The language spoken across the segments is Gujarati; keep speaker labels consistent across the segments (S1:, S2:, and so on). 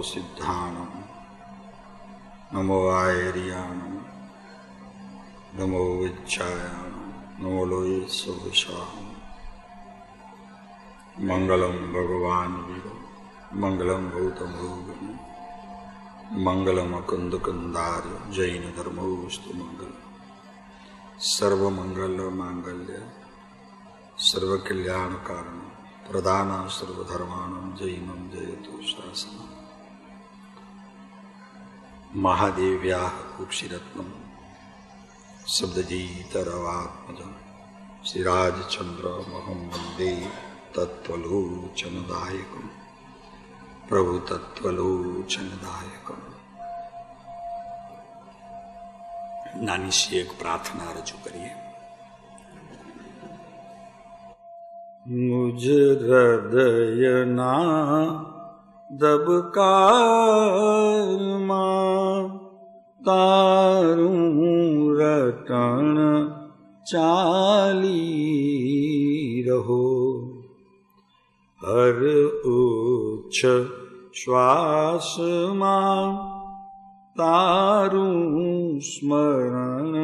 S1: સિદ્ધાણમ, નમો આયર્યાણમ, નમો વિચ્છાયાણમ, નમો લોય સુવિશામ. મંગલમ ભગવાન વિરો, મંગલમ ગૌતમ ભોગમ, મંગલમ અકંદ કંદાર્ય, જૈન ધર્મોસ્તુ મંગલમ. સર્વમંગલ માંગલ્ય સર્વકલ્યાણ કારણ પ્રદાના સર્વધર્માણમ જૈનમ જયતુ શાસન. મહાદેવ્યા કુક્ષિરત્નમ શબ્દજીતરવાત્મજમ શ્રીરાજચંદ્રમહં વંદે તત્વલોચનદાયકમ. પ્રભુ તત્વલોચનદાયકમ. નાની સી એક પ્રાર્થના રજૂ કરીએ. મુજ હૃદયના દબકારમાં તારું રટણ ચાલી રહો. હર ઉચ્ચ શ્વાસમાં તારું સ્મરણ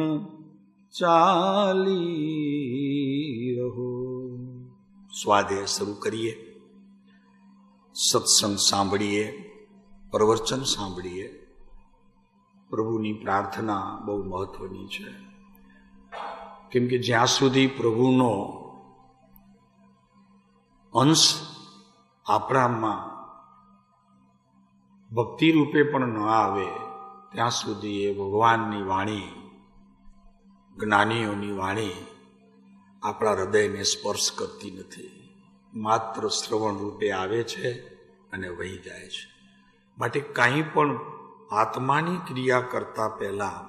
S1: ચાલી રહો. સ્વાધ્યાય શરૂ કરીએ. સત્સંગ સાંભળીએ, પ્રવચન સાંભળીએ. પ્રભુની પ્રાર્થના બહુ મહત્વની છે, કેમ કે જ્યાં સુધી પ્રભુનો અંશ આપણામાં ભક્તિ રૂપે પણ ન આવે ત્યાં સુધી એ ભગવાનની વાણી, જ્ઞાનીઓની વાણી આપણા હૃદયને સ્પર્શ કરતી નથી. માત્ર શ્રવણ રૂપે આવે છે અને વહી જાય છે. માટે કાંઈ પણ આત્માની ક્રિયા કરતા પહેલા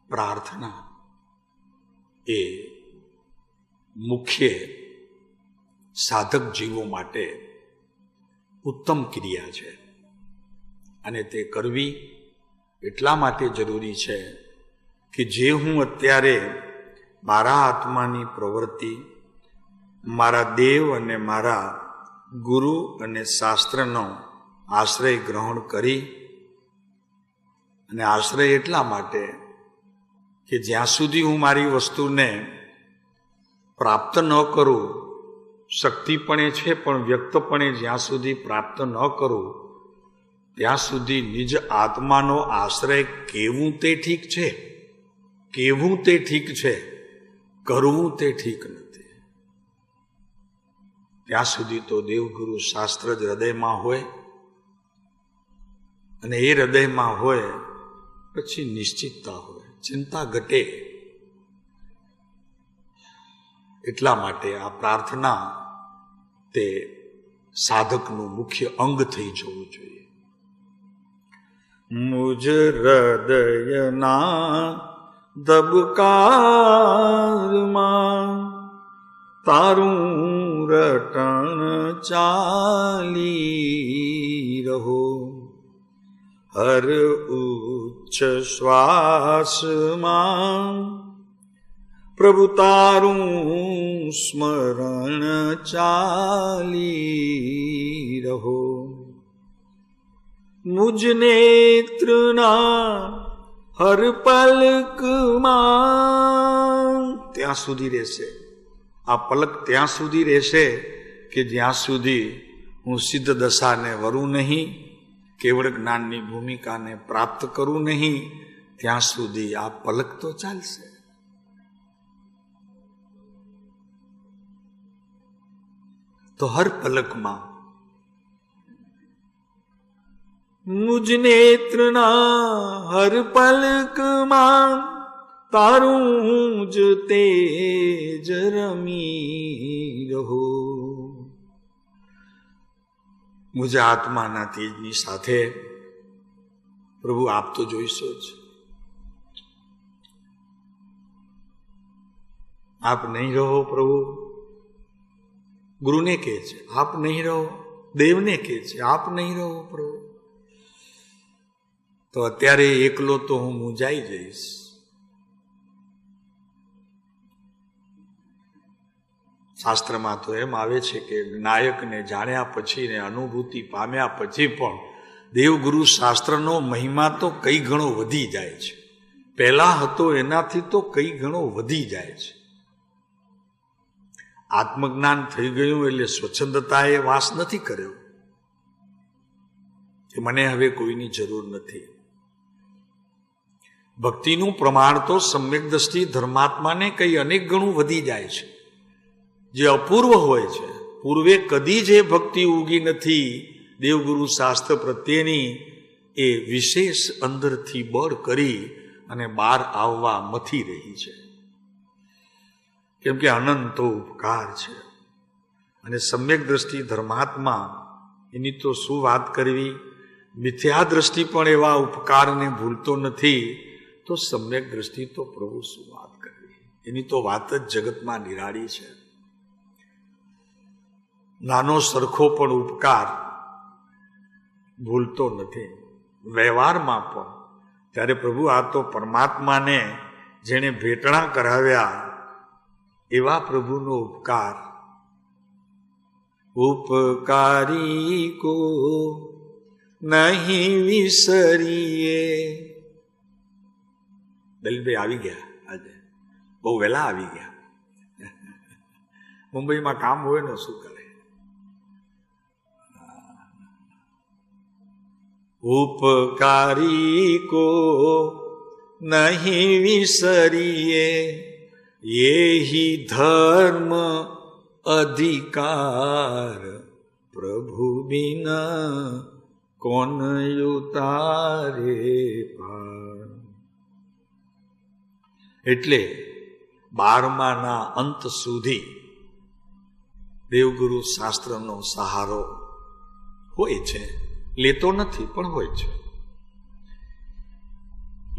S1: પ્રાર્થના એ મુખ્ય સાધક જીવો માટે ઉત્તમ ક્રિયા છે. અને તે કરવી એટલા માટે જરૂરી છે કે જે હું અત્યારે મારા આત્માની પ્રવૃત્તિ, મારા દેવ અને મારા ગુરુ અને શાસ્ત્રનો આશ્રય ગ્રહણ કરી, અને આશ્રય એટલા માટે કે જ્યાં સુધી હું મારી વસ્તુને પ્રાપ્ત ન કરું, શક્તિપણે છે પણ વ્યક્તપણે જ્યાં સુધી પ્રાપ્ત ન કરું ત્યાં સુધી નિજ આત્માનો આશ્રય કેવું તે ઠીક છે, કેવું તે ઠીક છે, કરવું તે ઠીક નથી. ત્યાં સુધી તો દેવગુરુ શાસ્ત્ર જ હૃદયમાં હોય, અને એ હૃદયમાં હોય પછી નિશ્ચિતતા હોય, ચિંતા ઘટે. એટલા માટે આ પ્રાર્થના તે સાધકનું મુખ્ય અંગ થઈ જવું જોઈએ. મુજ હૃદયના દબકારમાં તારું રટણ ચાલી રહો. હર ઉચ્ચ શ્વાસમાં પ્રભુ તારું સ્મરણ ચાલી રહો. મુજ નેત્રના હર પલકમાં ત્યાં સુધી રહેશે, આ પલક ત્યાં સુધી રહેશે કે જ્યાં સુધી હું સિદ્ધ દશાને વરું નહીં, કેવળ જ્ઞાનની ભૂમિકાને પ્રાપ્ત કરું નહીં, ત્યાં સુધી આ પલક તો ચાલશે. તો હર પલકમાં મુજ નેત્રના હર પલકમાં તારું જ તેજ રમી રહો. મુજ આત્માના તેજની સાથે પ્રભુ આપ તો જોઈશો જ. આપ નહીં રહો પ્રભુ, ગુરુને કહે છે આપ નહીં રહો, દેવને કહે છે આપ નહીં રહો પ્રભુ, તો અત્યારે એકલો તો હું મૂંઝાઈ જઈશ. શાસ્ત્રમાં તો એમ આવે છે કે નાયકને જાણ્યા પછી ને અનુભૂતિ પામ્યા પછી પણ દેવગુરુ શાસ્ત્રનો મહિમા તો કઈ ગણો વધી જાય છે. પહેલા હતો એનાથી તો કઈ ગણો વધી જાય છે. આત્મજ્ઞાન થઈ ગયું એટલે સ્વચ્છંદતાએ વાસ નથી કર્યો કે મને હવે કોઈની જરૂર નથી. ભક્તિનું પ્રમાણ તો સમ્યક દ્રષ્ટિ ધર્માત્માને કઈ અનેક ગણું વધી જાય છે. જે અપૂર્વ હોય છે, પૂર્વે કદી જે ભક્તિ ઉગી નથી દેવગુરુ શાસ્ત્ર પ્રત્યેની, એ વિશેષ અંદરથી બળ કરી અને બહાર આવવા મથી રહી છે. કેમ કે અનંતો ઉપકાર છે. અને સમ્યક દ્રષ્ટિ ધર્માત્મા એની તો શું વાત કરવી. મિથ્યા દ્રષ્ટિ પણ એવા ઉપકારને ભૂલતો નથી, તો સમ્યક દ્રષ્ટિ તો પ્રભુ શું વાત કરવી. એની તો વાત જ જગતમાં નિરાળી છે. નાનો સરખો પણ ઉપકાર ભૂલતો નથી વ્યવહારમાં પણ. ત્યારે પ્રભુ આ તો પરમાત્માને જેણે ભેટણા કરાવ્યા એવા પ્રભુનો ઉપકાર. ઉપકારી કો નહીં વિસરીએ. દલિતભાઈ આવી ગયા આજે, બહુ વહેલા આવી ગયા. મુંબઈમાં કામ હોય ને શું કરે. ઉપકારી કો નહીં વિસરીએ, યેહી ધર્મ અધિકાર, પ્રભુ બિના કોન ઉતારે પાર. એટલે 12માના અંત સુધી દેવગુરુ શાસ્ત્રનો સહારો હોય છે. લેતો નથી પણ હોય છે.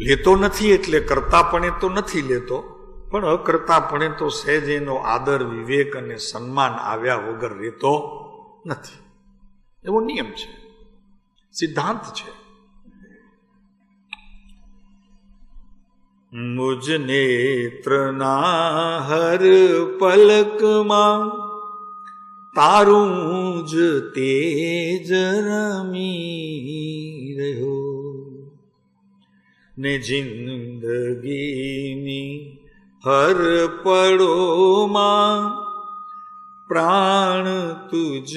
S1: લેતો નથી એટલે કરતાપણે તો નથી લેતો, પણ અકર્તાપણે તો સહેજ એનો આદર વિવેક અને સન્માન આવ્યા વગર રહેતો નથી. એવો નિયમ છે, સિદ્ધાંત છે. મુજ નેત્રના હર પલકમાં તારું જ તેજ રમી રહ્યો, ને જિંદગીની હર પળોમાં પ્રાણ તુજ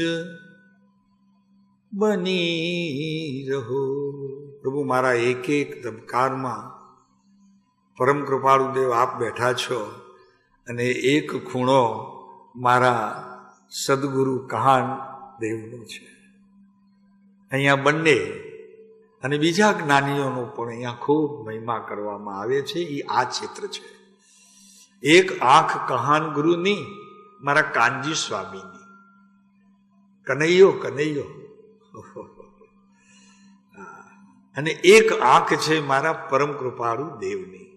S1: બની રહો. પ્રભુ મારા એક એક ધબકારમાં પરમ કૃપાળુદેવ આપ બેઠા છો, અને એક ખૂણો મારા સદગુરુ કહાન દેવનો છે. અહીંયા બંને અને બીજા જ્ઞાનીઓનો પણ અહીંયા ખૂબ મહિમા કરવામાં આવે છે. એ આ ચિત્ર છે. એક આંખ કહાન ગુરુની, મારા કાનજી સ્વામીની. કનૈયો કનૈયો. અને એક આંખ છે મારા પરમ કૃપાળુ દેવની.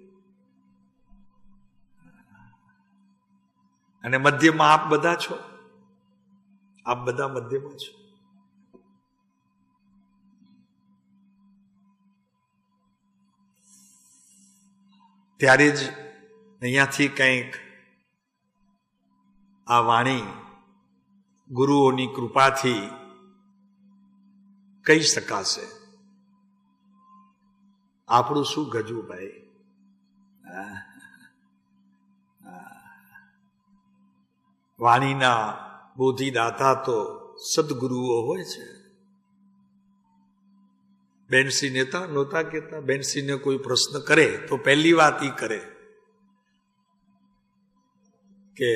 S1: અને મધ્યમાં આપ બધા છો. આપ બધા મધ્યમાં છો. ત્યારે જ અહીંયાથી કંઈક આ વાણી ગુરુઓની કૃપાથી કહી શકાશે. આપણું શું ગજવું ભાઈ. વાણીના બોધિદાતા તો સદગુરુઓ હોય છે. બેનસી નેતા નહોતા કહેતા, બેનસીને કોઈ પ્રશ્ન કરે તો પહેલી વાત એ કરે કે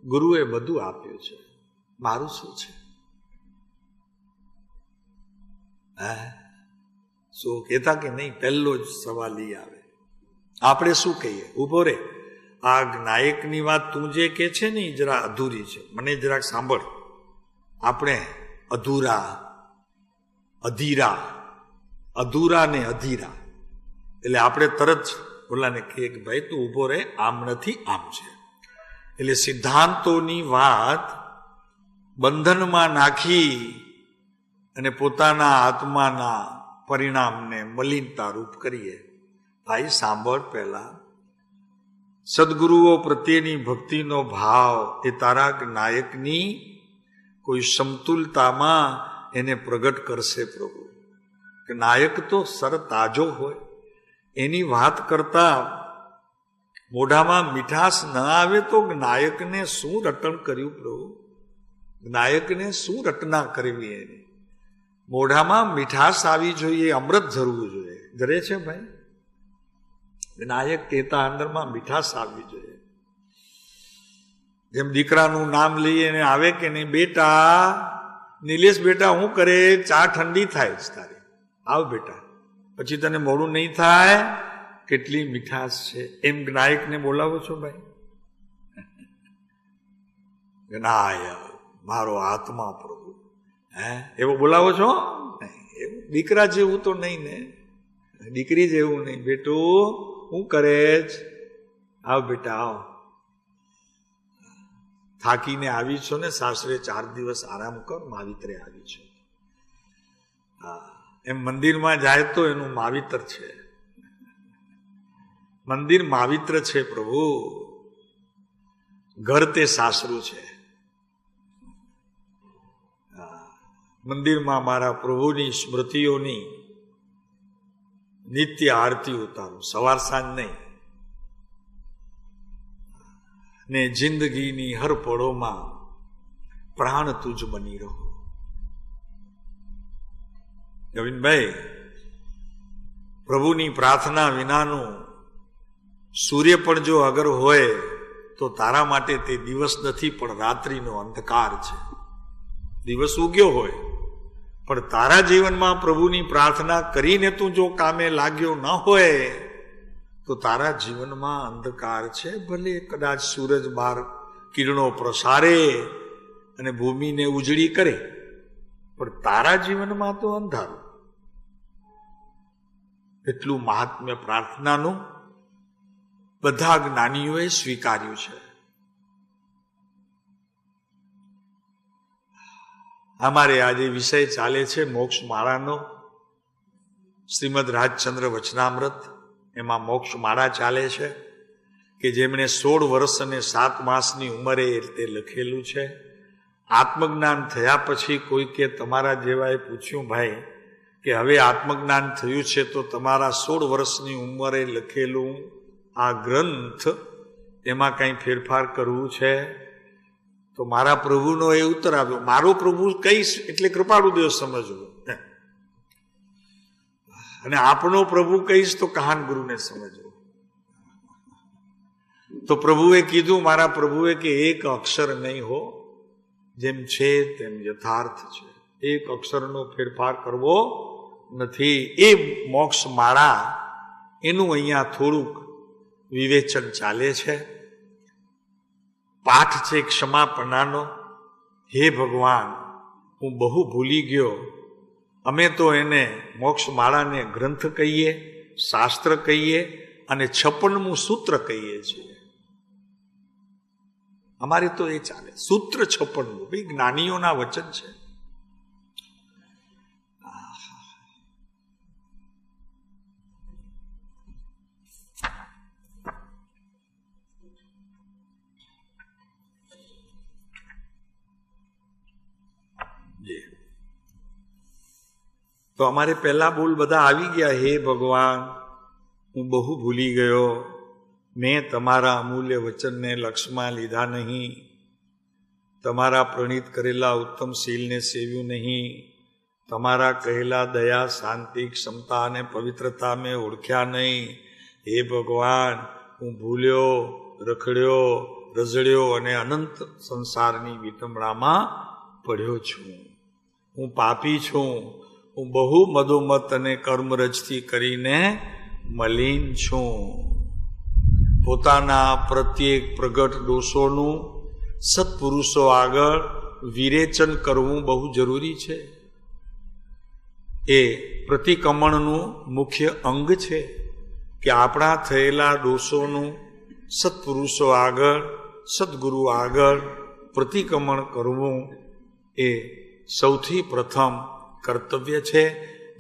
S1: ગુરુએ બધું આપ્યું છે, મારું શું છે. શું કહેતા કે નહીં, પહેલો જ સવાલ ઈ આવે. આપણે શું કહીએ, ઉભો રે, આ નાયકની વાત તું જે કે છે ને એ જરા અધૂરી છે, મને જરાક સાંભળ. આપણે અધૂરા, અધીરા, અધૂરા ને અધીરા, એટલે આપણે તરત બોલાને કહીએ કે ભાઈ તું ઉભો રહે, આમ નથી આમ છે. એટલે સિદ્ધાંતોની વાત બંધનમાં નાખી અને પોતાના આત્માના પરિણામને મલિનતા રૂપ કરીએ. ભાઈ સાંભળ, પહેલા સદગુરુઓ પ્રત્યેની ભક્તિનો ભાવ એ તારા નાયકની કોઈ સમતુલતામાં એને પ્રગટ કરશે પ્રભુ. કે નાયક તો સર તાજો હોય, એની વાત કરતા મોઢામાં મીઠાશ ન આવે તો નાયકને શું રટણ કર્યું પ્રભુ? નાયકને શું રટના કરવી? એની મોઢામાં મીઠાશ આવી જોઈએ, અમૃત ઝરવું જોઈએ. જરે છે ભાઈ? નાયક કહેતા અંદરમાં મીઠાશ આવવી જોઈએ. જેમ દીકરાનું નામ લઈએ ને આવે કે નહીં, બેટા નિલેશ બેટા હું કરે, ચા ઠંડી થાય છે તારી, આવ બેટા, પછી તને મોડું નહીં થાય. કેટલી મીઠાશ છે. એમ નાયકને બોલાવો છો ભાઈ? નાયક મારો આત્મા પ્રભુ, એવો બોલાવો છો? એવું દીકરા જેવું તો નહીં ને, દીકરી જેવું નહીં. બેટું હું કરે છે, આવ બેટા આવ. થાકીને આવી છો ને સાસરે, 4 દિવસ આરામ કર, માવિત્રે આવી છો. એમ મંદિરમાં જાય તો એનું માવિત્ર છે. મંદિર માવિત્ર છે પ્રભુ, ઘર તે સાસરું છે. મંદિરમાં મારા પ્રભુની સ્મૃતિઓની નિત્ય આરતી ઉતારું, સવાર સાંજ નહીં. ને જિંદગીની હર પળોમાં પ્રાણ તુજ બની રહો. ગોવિંદભાઈ, પ્રભુની પ્રાર્થના વિનાનું સૂર્ય પણ જો અગર હોય તો તારા માટે તે દિવસ નથી, પણ રાત્રિનો અંધકાર છે. દિવસ ઉગ્યો હોય પણ તારા જીવનમાં પ્રભુની પ્રાર્થના કરીને તું જો કામે લાગ્યો ન હોય તો તારા જીવનમાં અંધકાર છે. ભલે કદાચ સૂરજ બહાર કિરણો પ્રસારે અને ભૂમિને ઉજળી કરે, પણ તારા જીવનમાં તો અંધારું. એટલું મહાત્મ્ય પ્રાર્થનાનું બધા જ્ઞાનીઓએ સ્વીકાર્યું છે. અમારે આજે વિષય ચાલે છે મોક્ષ માળાનો, શ્રીમદ રાજચંદ્ર વચનામૃત. એમાં મોક્ષ માળા ચાલે છે કે જેમણે 16 વર્ષ અને 7 માસની ઉંમરે તે લખેલું છે. આત્મજ્ઞાન થયા પછી કોઈ કે તમારા જેવાએ પૂછ્યું, ભાઈ કે હવે આત્મજ્ઞાન થયું છે તો તમારા 16 વર્ષની ઉંમરે લખેલું આ ગ્રંથ એમાં કંઈ ફેરફાર કરવું છે? તો મારા પ્રભુનો એ ઉત્તર આવ્યો, મારો પ્રભુ કહીશ એટલે કૃપાળુદેવ સમજવું, અને આપણો પ્રભુ કહીશ તો કહાન ગુરુને સમજવું. તો પ્રભુએ કીધું, મારા પ્રભુએ કે એક અક્ષર નહીં હો, જેમ છે તેમ યથાર્થ છે, એક અક્ષરનો ફેરફાર કરવો નથી. એ મોક્ષ માળા એનું અહીંયા થોડુંક વિવેચન ચાલે છે. પાઠ છે ક્ષમાપણાનો. હે ભગવાન, હું બહુ ભૂલી ગયો. અમે તો એને મોક્ષ માળાને ગ્રંથ કહીએ, શાસ્ત્ર કહીએ અને 56મું સૂત્ર કહીએ છીએ. અમારે તો એ ચાલે, સૂત્ર 56મું. ભાઈ જ્ઞાનીઓના વચન છે. તો અમારે પહેલા બોલ બધા આવી ગયા. હે ભગવાન, હું બહુ ભૂલી ગયો. મેં તમારા અમૂલ્ય વચનને લક્ષમાં લીધા નહીં, તમારા પ્રણીત કરેલા ઉત્તમ શીલને સેવ્યું નહીં, તમારા કહેલા દયા, શાંતિ, ક્ષમતા અને પવિત્રતા મેં ઓળખ્યા નહીં. હે ભગવાન, હું ભૂલ્યો, રખડ્યો, રઝળ્યો અને અનંત સંસારની વિટંબણામાં પડ્યો છું. હું પાપી છું. હું બહુ મદોમત અને કર્મરજથી કરીને મલિન છું. પોતાના પ્રત્યેક પ્રગટ દોષોનું સત્પુરુષો આગળ વિરેચન કરવું બહુ જરૂરી છે. એ પ્રતિક્રમણનું મુખ્ય અંગ છે કે આપણા થયેલા દોષોનું સત્પુરુષો આગળ, સદગુરુ આગળ પ્રતિક્રમણ કરવું એ સૌથી પ્રથમ કર્તવ્ય છે.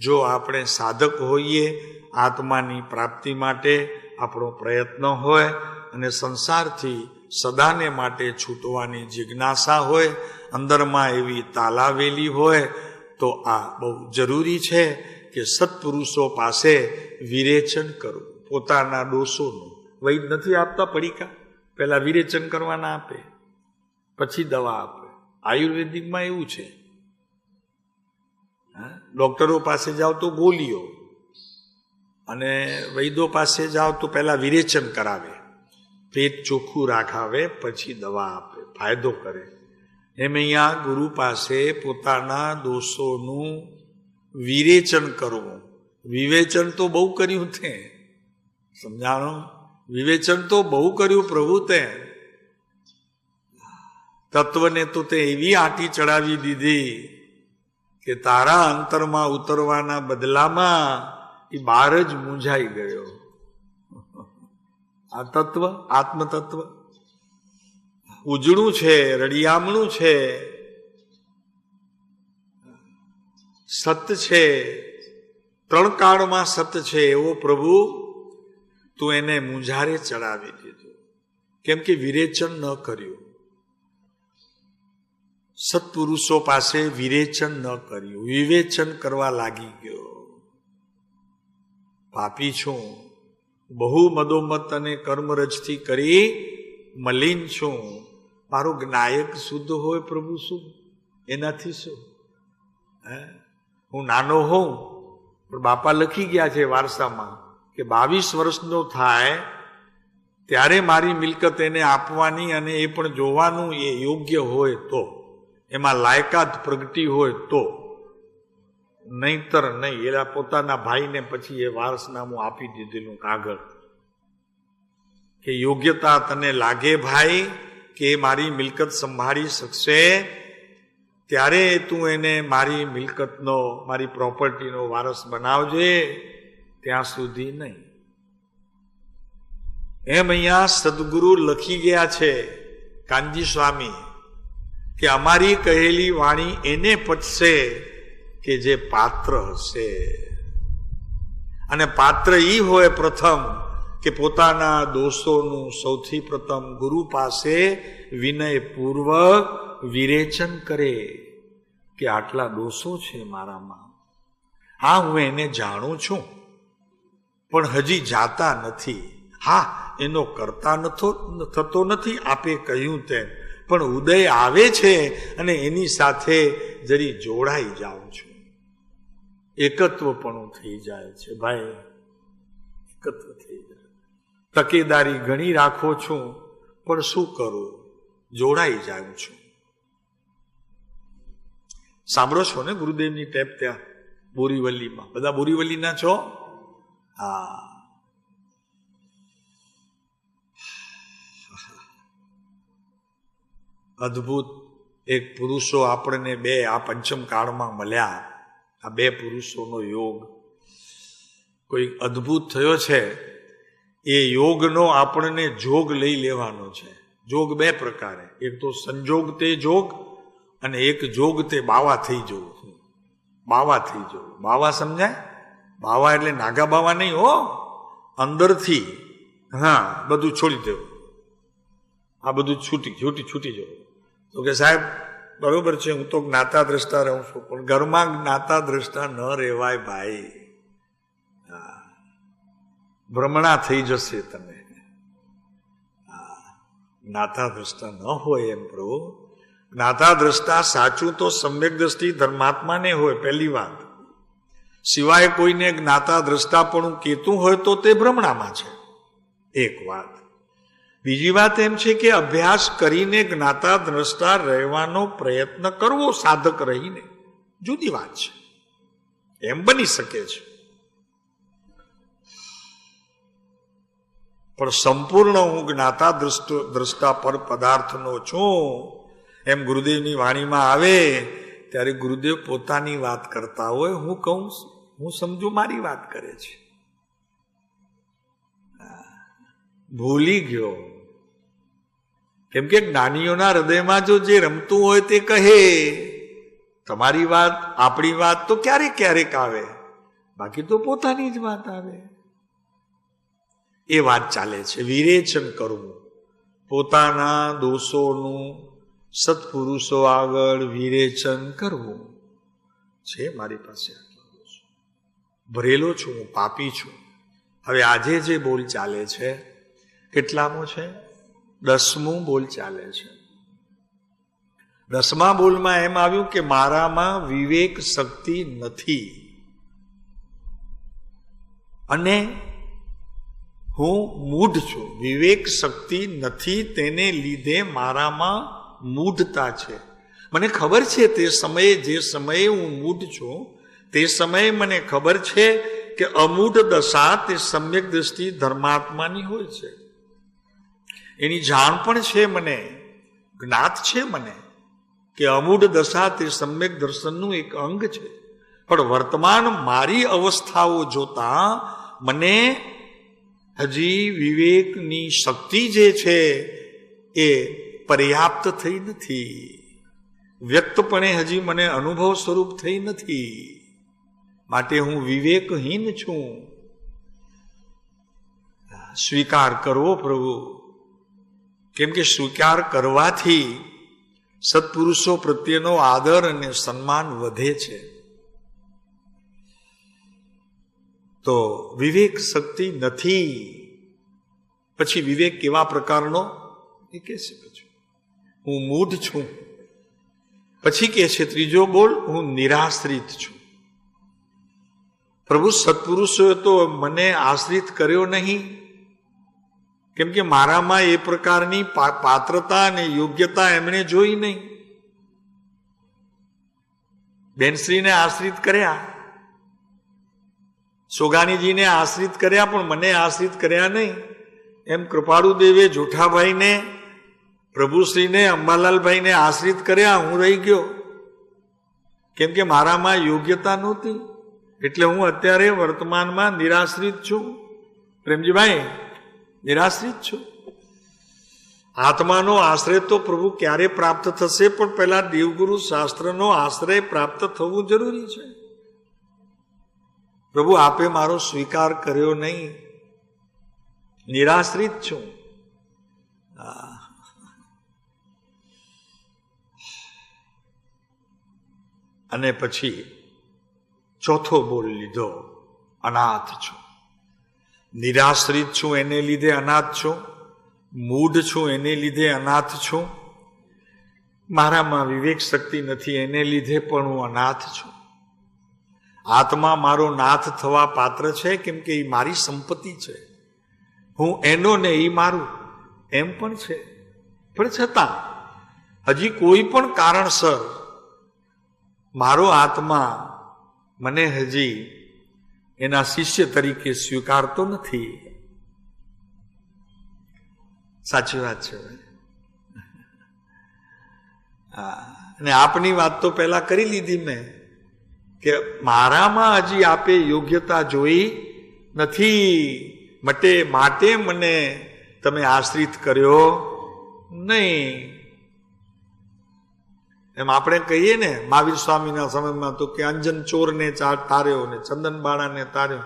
S1: જો આપણે સાધક હોઈએ, આત્માની પ્રાપ્તિ માટે આપણો પ્રયત્ન હોય અને સંસારથી સદાને માટે છૂટવાની જિજ્ઞાસા હોય, અંદરમાં એવી તાલાવેલી હોય, તો આ બહુ જરૂરી છે કે સત્પુરુષો પાસે વિરેચન કરવું, પોતાના દોષોનું. વૈદ નથી આપતા પડીકા, પહેલા વિરેચન કરવાના આપે, પછી દવા આપે. આયુર્વેદિકમાં એવું છે. ડોક્ટરો પાસે જાઓ તો ગોળીઓ, અને વૈદો પાસે જાઓ તો પહેલા વિરેચન કરાવે, પેટ ચોખ્ખું રાખાવે, પછી દવા આપે, ફાયદો કરે. એમ અહીંયા ગુરુ પાસે પોતાના દોષોનું વિરેચન કરવું. વિવેચન તો બહુ કર્યું તે, સમજાણો? વિવેચન તો બહુ કર્યું પ્રભુ તે. તત્વને તો તે એવી આંટી ચડાવી દીધી કે તારા અંતરમાં ઉતરવાના બદલામાં એ બહાર જ મૂંઝાઈ ગયો. આ તત્વ, આત્મતત્વ ઉજળું છે, રડિયામણું છે, સત છે, ત્રણ કાળમાં સત છે એવો પ્રભુ તું એને મૂંઝારે ચડાવી દીધું. કેમ કે વિરેચન ન કર્યું. સત્પુરુષો પાસે વિરેચન ન કર્યું, વિવેચન કરવા લાગી ગયો. પાપી છું, બહુ મદોમત અને કર્મરજથી કરી મલિન છું. મારો જ્ઞાયક શુદ્ધ હોય પ્રભુ, શું એનાથી શું? હું નાનો હોઉં પણ બાપા લખી ગયા છે વારસામાં કે 22 વર્ષનો થાય ત્યારે મારી મિલકત એને આપવાની, અને એ પણ જોવાનું એ યોગ્ય હોય તો, એમાં લાયકાત પ્રગટી હોય તો, નહીતર નહીં. એના પોતાના ભાઈને પછી એ વારસનામું આપી દીધેલું કાગળ કે યોગ્યતા તને લાગે ભાઈ કે મારી મિલકત સંભાળી શકશે, ત્યારે તું એને મારી મિલકતનો, મારી પ્રોપર્ટીનો વારસ બનાવજે, ત્યાં સુધી નહીં. એમ અહીંયા સદગુરુ લખી ગયા છે કાનજી સ્વામી કે અમારી કહેલી વાણી એને પચશે કે જે પાત્ર હશે. અને પાત્ર ઈ હોય પ્રથમ કે પોતાના દોષોનું સૌથી પ્રથમ ગુરુ પાસે વિનયપૂર્વક વિરેચન કરે કે આટલા દોષો છે મારામાં. હા, હું એને જાણું છું પણ હજી જાતા નથી. હા, એનો કરતા થતો નથી, આપે કહ્યું તેમ, પણ ઉદય આવે છે અને એની સાથે જરી જોડાઈ જાઉં છું. એકત્વપણું થઈ જાય છે ભાઈ, એકત્વ થઈ જાય. તકેદારી ઘણી રાખો છું પણ શું કરું, જોડાઈ જાઉં છું. સાંભળો છો ને ગુરુદેવની ટેપ ત્યાં બોરીવલીમાં? બધા બોરીવલીના છો? હા. અદ્ભુત એક પુરુષો આપણને બે આ પંચમ કાળમાં મળ્યા. આ બે પુરુષોનો યોગ કોઈ અદ્ભુત થયો છે. એ યોગનો આપણને જોગ લઈ લેવાનો છે. જોગ બે પ્રકારે, એક તો સંજોગ તે જોગ, અને એક જોગ તે બાવા થઈ જવું. બાવા થઈ જવું, બાવા સમજાય? બાવા એટલે નાગા બાવા નહીં હો, અંદરથી. હા, બધું છોડી દેવું, આ બધું છૂટી જવું. તો કે સાહેબ બરોબર છે, હું તો જ્ઞાતા દ્રષ્ટા રહું છું, પણ ઘરમાં જ્ઞાતા દ્રષ્ટા ન રહેવાય ભાઈ. ભ્રમણા થઈ જશે તમે. જ્ઞાતા દ્રષ્ટા ન હોય એમ પ્રભુ. જ્ઞાતા દ્રષ્ટા સાચું તો સમ્યક દ્રષ્ટિ ધર્માત્માને હોય પહેલી વાત. સિવાય કોઈને જ્ઞાતા દ્રષ્ટા પણ કહેતું હોય તો તે ભ્રમણામાં છે, એક વાત. બીજી વાત એમ છે કે અભ્યાસ કરીને જ્ઞાતા દ્રષ્ટા રહેવાનો પ્રયત્ન કરવો સાધક રહીને, જુદી વાત છે. એમ બની શકે છે, પણ સંપૂર્ણ હું જ્ઞાતા દ્રષ્ટા પર પદાર્થનો છું એમ ગુરુદેવની વાણીમાં આવે ત્યારે ગુરુદેવ પોતાની વાત કરતા હોય, હું કહું, હું સમજુ મારી વાત કરે છે. ભૂલી ગયો. કેમ કે જ્ઞાનીઓના હૃદયમાં જો જે રમતું હોય તે કહે. તમારી વાત, આપણી વાત તો ક્યારેક ક્યારેક આવે, બાકી તો પોતાની જ વાત આવે. એ વાત ચાલે છે. વિરેચન કરવું, પોતાના દોષોનું સત્પુરુષો આગળ વિરેચન કરવું છે. મારી પાસે આટલા દોષો, ભરેલો છું, હું પાપી છું. હવે આજે જે બોલ ચાલે છે, કેટલામો છે? 10મું બોલ ચાલે છે. 10મા બોલમાં એમ આવ્યું કે મારામાં વિવેક શક્તિ નથી અને હું મૂઢ છું. વિવેક શક્તિ નથી, તેને લીધે મારામાં મૂઢતા છે. મને ખબર છે તે સમયે, જે સમયે હું મૂઢ છું, તે સમયે મને ખબર છે કે અમૂઢ દશા તે સમ્યક દ્રષ્ટિ ધર્માત્માની હોય છે. એની જાણ પણ છે, મને જ્ઞાત છે મને કે અમૂઢ દશા તે સમ્યક દર્શનનું એક અંગ છે. પણ વર્તમાન મારી અવસ્થાઓ જોતા મને હજી વિવેકની શક્તિ જે છે એ પર્યાપ્ત થઈ નથી, વ્યક્તપણે હજી મને અનુભવ સ્વરૂપ થઈ નથી. માટે હું વિવેકહીન છું. સ્વીકાર કરવો પ્રભુ, કેમ કે સ્વીકાર કરવાથી સત્પુરુષો પ્રત્યેનો આદર અને સન્માન વધે છે. તો વિવેક શક્તિ નથી. પછી વિવેક કેવા પ્રકારનો એ કહે છે, પછી હું મૂઢ છું. પછી કહે છે ત્રીજો બોલ, હું નિરાશ્રિત છું. પ્રભુ સત્પુરુષોએ તો મને આશ્રિત કર્યો નહીં, કેમ કે મારામાં એ પ્રકારની પાત્રતા અને યોગ્યતા એમણે જોઈ નહીં. બેનશ્રીને આશ્રિત કર્યા, સોગાનીજીને આશ્રિત કર્યા, પણ મને આશ્રિત કર્યા નહીં. એમ કૃપાળુ દેવે જોઠાભાઈને, પ્રભુશ્રીને, અંબાલાલભાઈને આશ્રિત કર્યા, હું રહી ગયો, કેમ કે મારામાં યોગ્યતા નહોતી. એટલે હું અત્યારે વર્તમાનમાં નિરાશ્રિત છું. પ્રેમજીભાઈ, નિરાશ્રિત છું. આત્માનો આશ્રય તો પ્રભુ ક્યારે પ્રાપ્ત થશે? પણ પહેલા દેવગુરુ શાસ્ત્રનો આશ્રય પ્રાપ્ત થવું જરૂરી છે. પ્રભુ આપે મારો સ્વીકાર કર્યો નહીં, નિરાશ્રિત છું. અને પછી ચોથો બોલ લીધો, અનાથ છું. નિરાશ્રિત છું એને લીધે અનાથ છું, મૂઢ છું એને લીધે અનાથ છું, મારામાં વિવેક શક્તિ નથી એને લીધે પણ હું અનાથ છું. આત્મા મારો નાથ થવા પાત્ર છે, કેમ કે એ મારી સંપત્તિ છે. હું એનો ને એ મારું એમ પણ છે. પણ છતાં હજી કોઈ પણ કારણસર મારો આત્મા મને હજી એના શિષ્ય તરીકે સ્વીકારતો નથી. સાચી વાત છે. અને આપની વાત તો પહેલા કરી લીધી મેં કે મારામાં હજી આપે યોગ્યતા જોઈ નથી, માટે મને તમે આશ્રિત કર્યો નહીં. એમ આપણે કહીએ ને, મહાવીર સ્વામીના સમયમાં તો કે અંજન ચોરને તાર્યો ને ચંદન બાળાને તાર્યો.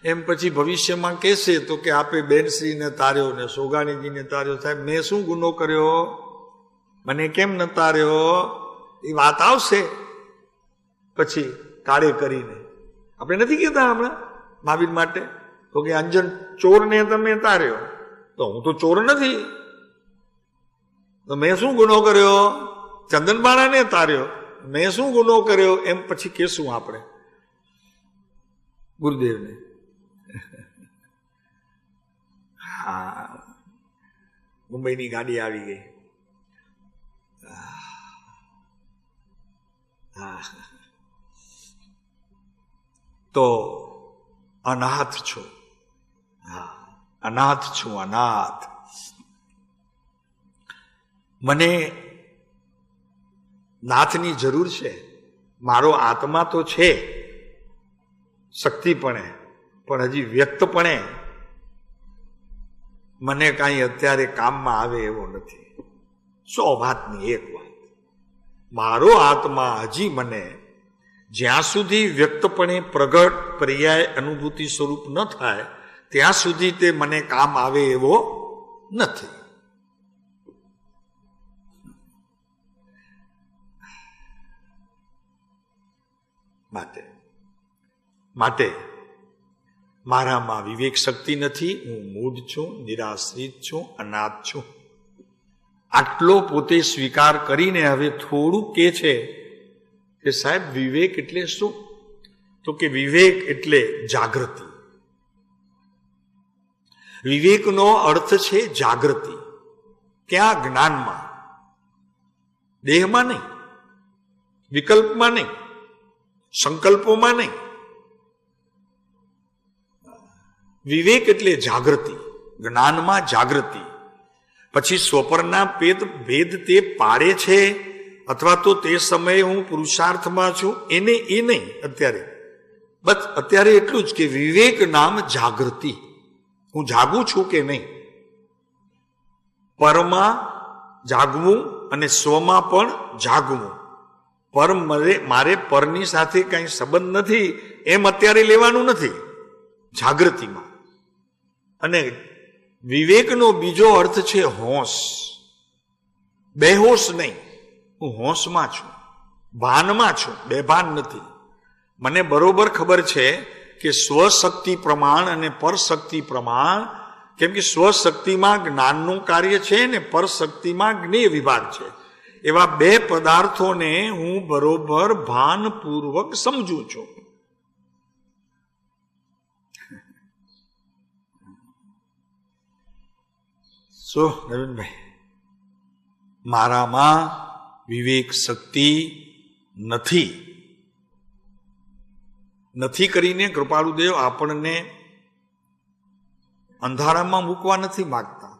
S1: એમ પછી ભવિષ્યમાં કહેશે તો કે આપે બેનશ્રીને તાર્યો ને સોગાણીજીને તાર્યો. સાહેબ, મેં શું ગુનો કર્યો? મને કેમ ન તાર્યો? એ વાત આવશે પછી કાળે કરીને. આપણે નથી કહેતા હમણાં મહાવીર માટે તો કે અંજન ચોરને તમે તાર્યો, તો હું તો ચોર નથી, તો મેં શું ગુનો કર્યો? ચંદનબાળાને તાર્યો, મેં શું ગુનો કર્યો? એમ પછી કહેશું આપણે ગુરુદેવને. હા, મુંબઈની ગાડી આવી ગઈ. હા, તો અનાથ છું. હા, અનાથ છું, અનાથ. મને નાથની જરૂર છે. મારો આત્મા તો છે શક્તિપણે, પણ હજી વ્યક્તપણે મને કાંઈ અત્યારે કામમાં આવે એવો નથી. 100 વાતની એક વાત, મારો આત્મા હજી મને જ્યાં સુધી વ્યક્તપણે પ્રગટ પર્યાય અનુભૂતિ સ્વરૂપ ન થાય ત્યાં સુધી તે મને કામ આવે એવો નથી. માટે મારામાં વિવેક શક્તિ નથી, હું મૂઢ છું, નિરાશ્રિત છું, અનાથ છું. આટલો પોતે સ્વીકાર કરીને હવે થોડું કે છે કે સાહેબ વિવેક એટલે શું? તો કે વિવેક એટલે જાગૃતિ. વિવેકનો અર્થ છે જાગૃતિ. ક્યાં? જ્ઞાનમાં, દેહમાં નહીં, વિકલ્પમાં નહીં, સંકલ્પોમાં નહીં. વિવેક એટલે જાગૃતિ, જ્ઞાનમાં જાગૃતિ. પછી સ્વપરના ભેદ તે પાડે છે અથવા તો તે સમયે હું પુરુષાર્થમાં છું એને એ નહીં. અત્યારે બસ અત્યારે એટલું જ કે વિવેક નામ જાગૃતિ. હું જાગું છું કે નહીં, પરમાં જાગવું અને સ્વમાં પણ જાગવું. પર મારે પરની સાથે કઈ સંબંધ નથી એમ અત્યારે લેવાનું નથી જાગૃતિમાં. અને વિવેકનો બીજો અર્થ છે હોશ. બેહોશ નહીં, હું હોશમાં છું, ભાનમાં છું, બેભાન નથી. મને બરોબર ખબર છે કે સ્વશક્તિ પ્રમાણ અને પરશક્તિ પ્રમાણ, કેમ કે સ્વશક્તિમાં જ્ઞાનનું કાર્ય છે ને પરશક્તિમાં જ્ઞેય વિભાગ છે. એવા બે પદાર્થોને હું બરોબર ભાનપૂર્વક સમજું છું. શું નવીનભાઈ, મારામાં વિવેક શક્તિ નથી કરીને કૃપાળુદેવ આપણને અંધારામાં મૂકવા નથી માગતા.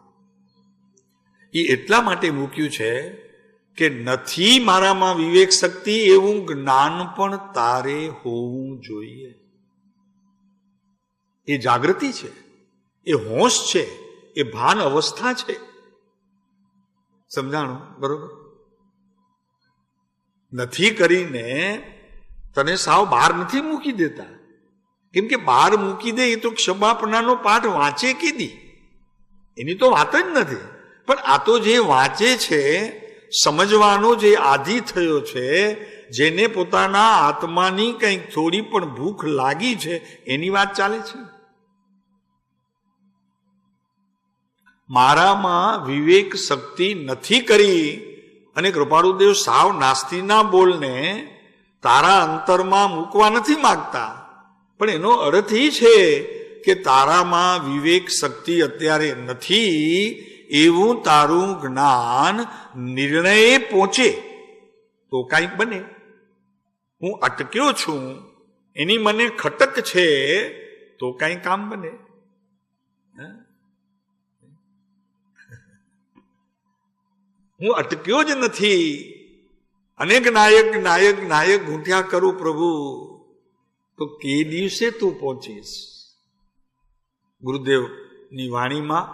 S1: એ એટલા માટે મૂક્યું છે કે નથી મારામાં વિવેક શક્તિ એવું જ્ઞાન પણ તારે હોવું જોઈએ. એ જાગૃતિ છે, એ હોશ છે, એ ભાન અવસ્થા છે. સમજાણું? બરોબર? નથી કરીને તને સાવ બહાર નથી મૂકી દેતા. કેમ કે બહાર મૂકી દે એ તો ક્ષમાપનાનો પાઠ વાંચે કીધી, એની તો વાત જ નથી. પણ આ તો જે વાંચે છે, સમજવાનો જે આદિ થયો છે, જેને પોતાના આત્માની કંઈક થોડી પણ ભૂખ લાગી છે, એની વાત ચાલે છે. મારામાં વિવેક શક્તિ નથી કરી અને કૃપાળુદેવ સાવ નાસ્તીના બોલને તારા અંતરમાં મૂકવા નથી માગતા. પણ એનો અર્થ એ છે કે તારામાં વિવેક શક્તિ અત્યારે નથી એવું તારું જ્ઞાન નિર્ણયે પહોંચે તો કાંઈક બને. હું અટક્યો છું એની મને ખટક છે તો કાંઈ કામ બને. હું અટક્યો જ નથી અનેક નાયક નાયક નાયક ઘૂંટ્યા કરું પ્રભુ, તો કે દિવસે તું પહોંચીશ. ગુરુદેવની વાણીમાં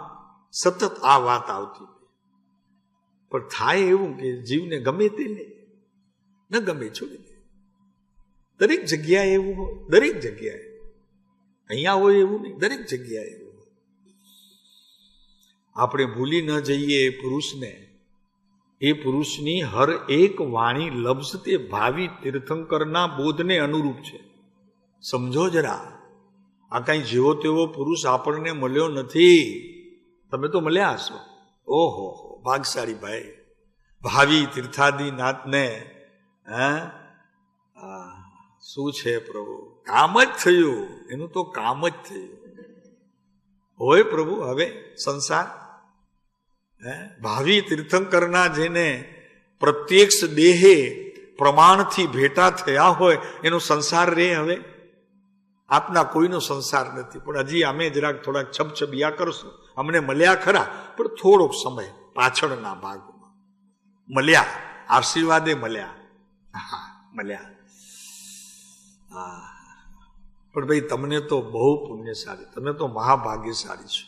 S1: સતત આ વાત આવતી. પણ થાય એવું કે જીવને ગમે તે લે, ન ગમે છોડી દે. દરેક જગ્યાએ એવું હોય, દરેક જગ્યાએ. અહીંયા હોય એવું નહીં, દરેક જગ્યાએ એવું હોય. આપણે ભૂલી ન જઈએ એ પુરુષને, એ પુરુષની હર એક વાણી લફ્ઝ તે ભાવિ તીર્થંકરના બોધને અનુરૂપ છે. સમજો જરા, આ કાંઈ જેવો તેવો પુરુષ આપણને મળ્યો નથી. તમે તો મળ્યા હશો. ઓહો, ભાગશાળી ભાઈ. ભાવિ તીર્થાદિનાથને શું છે પ્રભુ, કામ જ થયું, એનું તો કામ જ થયું હોય પ્રભુ. હવે સંસાર ભાવિ તીર્થંકરના જેને પ્રત્યક્ષ દેહે પ્રમાણથી ભેટા થયા હોય એનો સંસાર રે. હવે આપના કોઈનો સંસાર નથી. પણ હજી અમે જરાક થોડાક છબછબિયા કરશું. અમને મળ્યા ખરા, પણ થોડોક સમય પાછળના ભાગમાં મળ્યા, આશીર્વાદે મળ્યા. હા, મળ્યા. હા, પણ ભાઈ તમને તો બહુ પુણ્યશાળી, તમે તો મહાભાગ્યશાળી છો.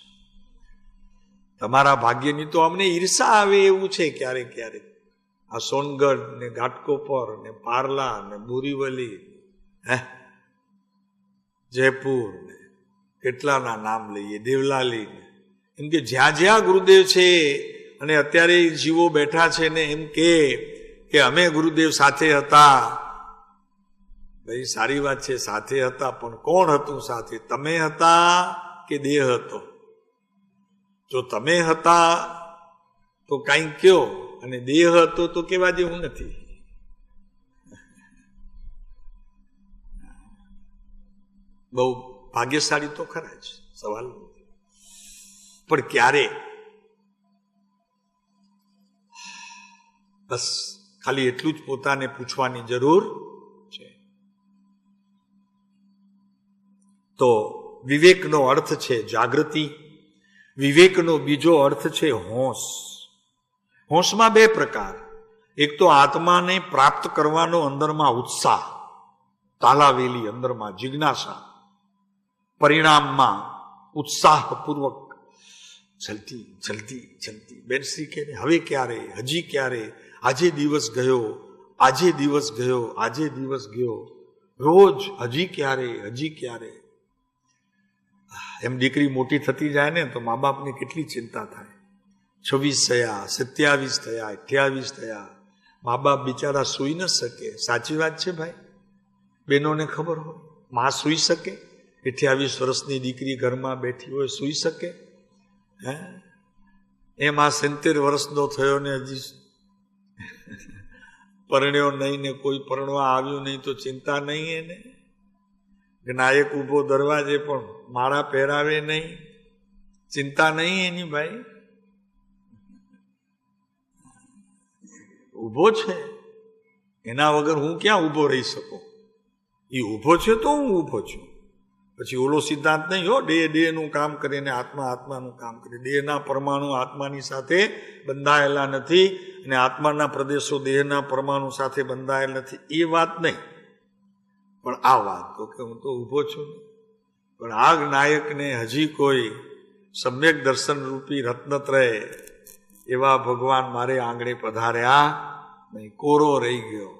S1: તમારા ભાગ્યની તો અમને ઈર્ષા આવે એવું છે ક્યારેક ક્યારેક. આ સોનગઢ ને ઘાટકોપર ને પારલા ને બોરીવલી, જયપુર ને કેટલાના નામ લઈએ, દેવલાલી ને, એમ કે જ્યાં જ્યાં ગુરુદેવ છે અને અત્યારે જીવો બેઠા છે ને એમ કે અમે ગુરુદેવ સાથે હતા, ભાઈ સારી વાત છે, સાથે હતા, પણ કોણ હતું સાથે? તમે હતા કે દેહ હતો? જો તમે હતા તો કાંઈ કયો, અને દેહ હતો તો કેવા જેવું નથી. બહુ ભાગ્યશાળી તો ખરા જ, સવાલ નથી. પણ ક્યારે? બસ ખાલી એટલું જ પોતાને પૂછવાની જરૂર છે. તો વિવેકનો અર્થ છે જાગૃતિ. વિવેકનો બીજો અર્થ છે હોંશ. હોંશમાં બે પ્રકાર. એક તો આત્માને પ્રાપ્ત કરવાનો અંદરમાં ઉત્સાહ, તાલાવેલી અંદરમાં જિજ્ઞાસા, પરિણામમાં ઉત્સાહપૂર્વક જલ્દી જલ્દી જલ્દી. બેનશ્રી કે હવે ક્યારે, હજી ક્યારે, આજે દિવસ ગયો, આજે દિવસ ગયો, આજે દિવસ ગયો, રોજ હજી ક્યારે, હજી ક્યારે. એમ દીકરી મોટી થતી જાય ને તો મા બાપને કેટલી ચિંતા થાય. 26 થયા, 27 થયા, 28 થયા, મા બાપ બિચારા સૂઈ ન શકે. સાચી વાત છે ભાઈ, બહેનોને ખબર હોય. માં સૂઈ શકે? 28 વર્ષની દીકરી ઘરમાં બેઠી હોય, સૂઈ શકે? હે? એમાં 70 વર્ષનો થયો ને હજી પરણ્યો નહીં ને કોઈ પરણવા આવ્યું નહીં તો ચિંતા નહીં એને? નાયક ઉભો દરવાજે પણ માળા પહેરાવે નહીં, ચિંતા નહીં એની ભાઈ? ઉભો છે, એના વગર હું ક્યાં ઉભો રહી શકું? એ ઉભો છે તો હું ઉભો છું. પછી ઓલો સિદ્ધાંત નહીં હો, દેહનું કામ કરે ને આત્મા આત્માનું કામ કરે. દેહના પરમાણુ આત્માની સાથે બંધાયેલા નથી અને આત્માના પ્રદેશો દેહના પરમાણુ સાથે બંધાયેલ નથી, એ વાત નહીં. પણ આ વાત તો કે હું તો ઊભો છું. પણ આ નાયકને હજી કોઈ સમ્યક દર્શન રૂપી રત્નત્રય એવા ભગવાન મારે આંગણે પધાર્યા નહીં, કોરો રહી ગયો.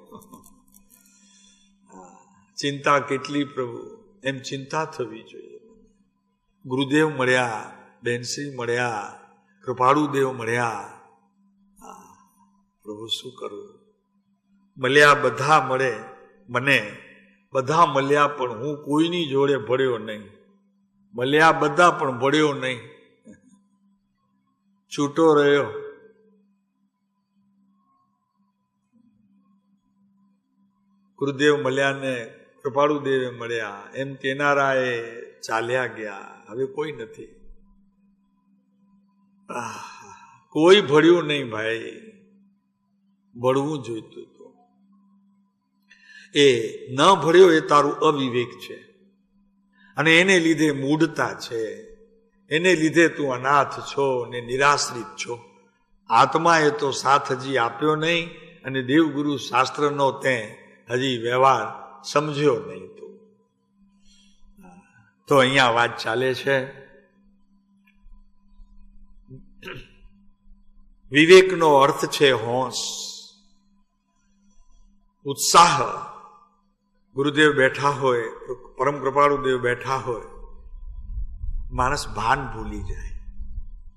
S1: ચિંતા કેટલી પ્રભુ, એમ ચિંતા થવી જોઈએ. ગુરુદેવ મળ્યા, બેનશ્રી મળ્યા, કૃપાળુદેવ મળ્યા. પ્રભુ શું કરું? મળ્યા બધા મળે મને, બધા મળ્યા પણ હું કોઈની જોડે ભળ્યો નહીં. મળ્યા બધા પણ ભળ્યો નહીં, છૂટો રહ્યો. ગુરુદેવ મળ્યા ને કૃપાળુદેવે મળ્યા, એમ કેનારાએ ચાલ્યા ગયા. હવે કોઈ નથી, કોઈ ભળ્યું નહીં ભાઈ. ભળવું જોઈતું હતું. એ ન ભળ્યો એ તારું અવિવેક છે, અને એને લીધે મૂઢતા છે, એને લીધે તું અનાથ છો ને નિરાશ્રિત છો. આત્માએ તો સાથ હજી આપ્યો નહીં, અને દેવગુરુ શાસ્ત્રનો તે હજી વ્યવહાર સમજ્યો નહીં. તો અહીંયા વાત ચાલે છે. વિવેકનો અર્થ છે હોંશ, ઉત્સાહ. ગુરુદેવ બેઠા હોય, પરમ કૃપાળુદેવ બેઠા હોય, માણસ ભાન ભૂલી જાય,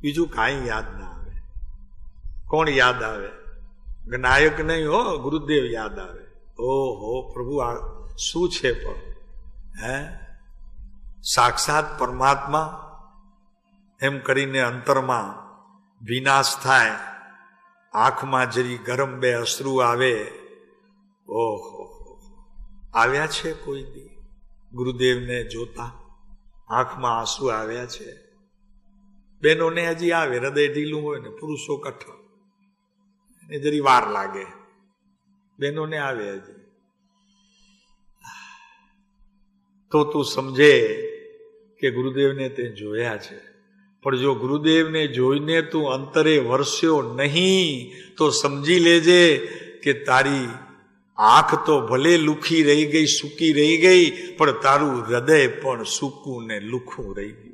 S1: બીજું કાંઈ યાદ ના આવે. કોણ યાદ આવે? નાયક નહીં હો, ગુરુદેવ યાદ આવે. ઓહો પ્રભુ આ શું છે? પણ હે સાક્ષાત પરમાત્મા એમ કરીને અંતરમાં વિનાશ થાય. આંખમાં જરી ગરમ બે અશ્રુ આવે. ઓહો, આવ્યા છે કોઈ દી ગુરુદેવને જોતા? આંખમાં આંસુ આવ્યા છે? બહેનોને હજી આવે, હૃદય ઢીલું હોય ને, પુરુષો કઠણ ને જરી વાર લાગે. બહેનોને આવે હજી. તો તું સમજે કે ગુરુદેવને તે જોયા છે. પણ જો ગુરુદેવને જોઈને તું અંતરે વરસ્યો નહીં તો સમજી લેજે કે તારી આંખ તો ભલે લુખી રહી ગઈ, સૂકી રહી ગઈ, પણ તારું હૃદય પણ સૂકું ને લુખું રહી ગયું.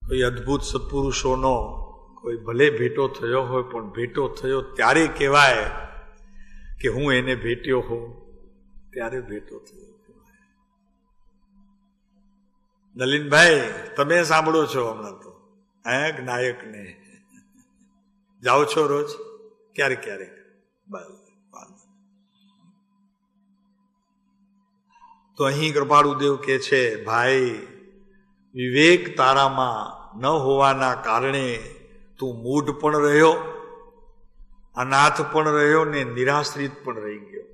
S1: કોઈ અદ્ભુત સત્પુરુષોનો કોઈ ભલે ભેટો થયો હોય, પણ ભેટો થયો ત્યારે કહેવાય કે હું એને ભેટ્યો હોઉં, ત્યારે ભેટો થયો કહેવાય. નલિનભાઈ તમે સાંભળો છો હમણાં તો નાયક ને જાઓ છો રોજ? ક્યારેક ક્યારેક. તો અહીં કૃપાળુદેવ કે છે, ભાઈ વિવેક તારામાં ન હોવાના કારણે તું મૂઢ પણ રહ્યો, અનાથ પણ રહ્યો ને નિરાશ્રિત પણ રહી ગયો.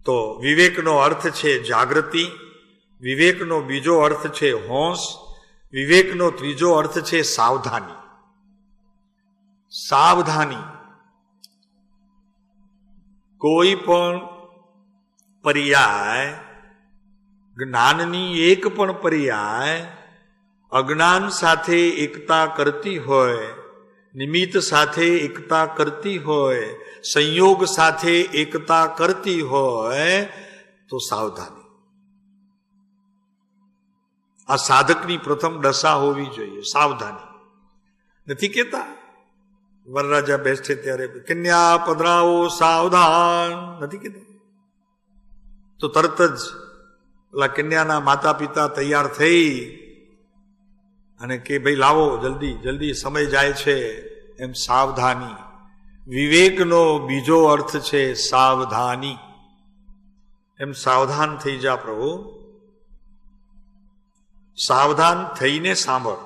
S1: તો વિવેકનો અર્થ છે જાગૃતિ, વિવેકનો બીજો અર્થ છે હોંશ, વિવેકનો ત્રીજો અર્થ છે સાવધાની. સાવધાની. કોઈ પણ પર્યાય, જ્ઞાનની એક પણ પર્યાય અજ્ઞાન સાથે એકતા કરતી હોય, નિમિત્ત સાથે એકતા કરતી હોય, સંયોગ સાથે એકતા કરતી હોય તો સાવધાની. આ સાધકની પ્રથમ દશા હોવી જોઈએ, સાવધાની. નથી કેતા વરરાજા બેસે ત્યારે કન્યા પધરાવો સાવધાન, નથી કેતા? તો તરત જ પેલા કન્યાના માતા પિતા તૈયાર થઈ અને કે ભાઈ લાવો જલ્દી જલ્દી, સમય જાય છે. એમ સાવધાની. વિવેકનો બીજો અર્થ છે સાવધાની. એમ સાવધાન થઈ જા પ્રભુ, સાવધાન થઈને સાંભળ.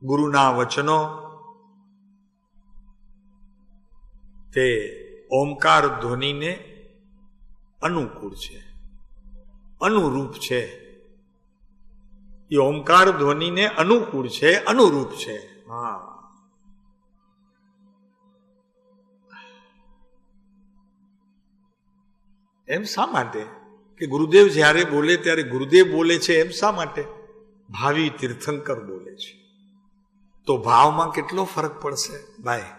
S1: ગુરુના વચનો તે ઓમકાર ધ્વનિને અનુકૂળ છે, અનુરૂપ છે. એ ઓમકાર ધ્વનિને અનુકૂળ છે, અનુરૂપ છે. હા, એમ શા માટે કે ગુરુદેવ જ્યારે બોલે ત્યારે ગુરુદેવ બોલે છે એમ શા માટે? ભાવિ તીર્થંકર બોલે છે. તો ભાવમાં કેટલો ફરક પડશે ભાઈ.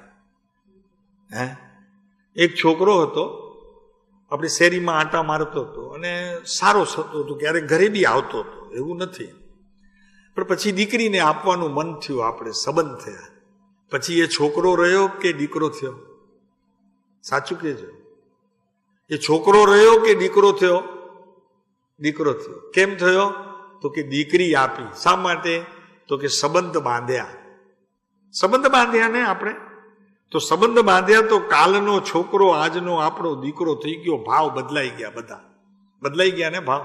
S1: એક છોકરો હતો, આપણી શેરીમાં આંટા મારતો હતો અને સારો થતો હતો, ક્યારેક ઘરે બી આવતો હતો, એવું નથી. પણ પછી દીકરીને આપવાનું મન થયું, આપણે સંબંધ થયા. પછી એ છોકરો રહ્યો કે દીકરો થયો? સાચું કહેજો. એ છોકરો રહ્યો કે દીકરો થયો? દીકરો થયો. કેમ થયો? તો કે દીકરી આપી. શા માટે? તો કે સંબંધ બાંધ્યા. સંબંધ બાંધ્યા ને આપણે તો સંબંધ બાંધ્યા તો કાલનો છોકરો આજનો આપણો દીકરો થઈ ગયો. ભાવ બદલાઈ ગયા, બધા બદલાઈ ગયા ને ભાવ.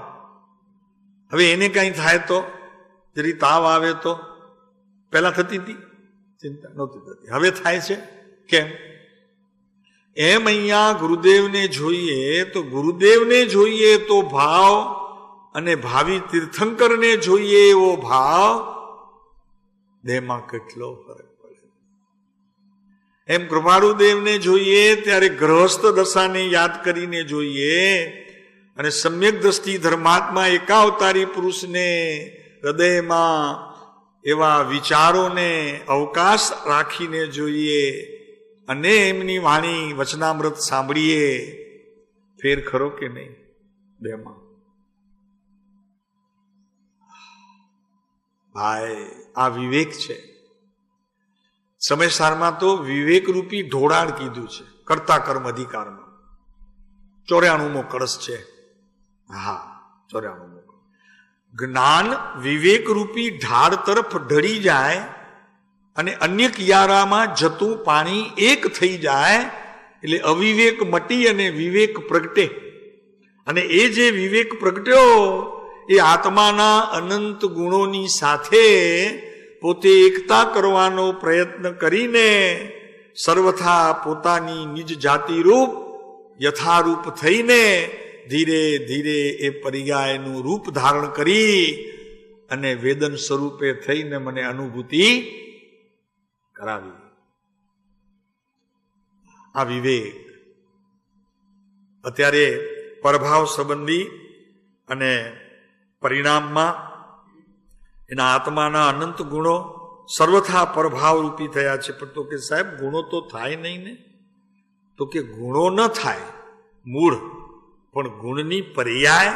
S1: હવે એને કઈ થાય તો, જરી તાવ આવે તો, પહેલા થતી હતી ચિંતા નહોતી થતી, હવે થાય છે. કેમ? એમ અહીંયા ગુરુદેવને જોઈએ તો ગુરુદેવને જોઈએ તો ભાવ, અને ભાવિ તીર્થંકરને જોઈએ એવો ભાવ, દેહમાં કેટલો ફરક. એમ કૃપાળુદેવને જોઈએ ત્યારે ગ્રહસ્થ દશાને યાદ કરીને જોઈએ, અને સમ્યક દ્રષ્ટિ ધર્માત્મા એકાવતારી પુરુષને હૃદયમાં એવા વિચારોને અવકાશ રાખીને જોઈએ, અને એમની વાણી વચનામૃત સાંભળીએ. ફેર ખરો કે નહીં બેમાં? ભાઈ આ વિવેક છે. સમયસારમાં તો વિવેક રૂપી ઢોળાણ કીધું છે, કર્તા કર્મ અધિકારમાં. 94મો કળશ છે. હા, 94મો. જ્ઞાન વિવેક રૂપી ઢાળ તરફ ઢળી જાય અને અન્ય કિયારામાં જતું પાણી એક થઈ જાય, એટલે અવિવેક મટી અને વિવેક પ્રગટે. અને એ જે વિવેક પ્રગટ્યો એ આત્માના અનંત ગુણોની સાથે પોતે એકતા કરવાનો પ્રયત્ન કરીને સર્વથા પોતાની નિજ જાતિ રૂપ યથારૂપ થઈને ધીરે ધીરે એ પર્યાયનું રૂપ ધારણ કરી અને વેદન સ્વરૂપે થઈને મને અનુભૂતિ કરાવી. આ વિવેક અત્યારે પરભાવ સંબંધી અને પરિણામમાં એના આત્માના અનંત ગુણો સર્વથા પરભાવ રૂપી થયા છે. પણ તો કે સાહેબ ગુણો તો થાય નહીં ને? તો કે ગુણો ન થાય મૂળ, પણ ગુણની પર્યાય.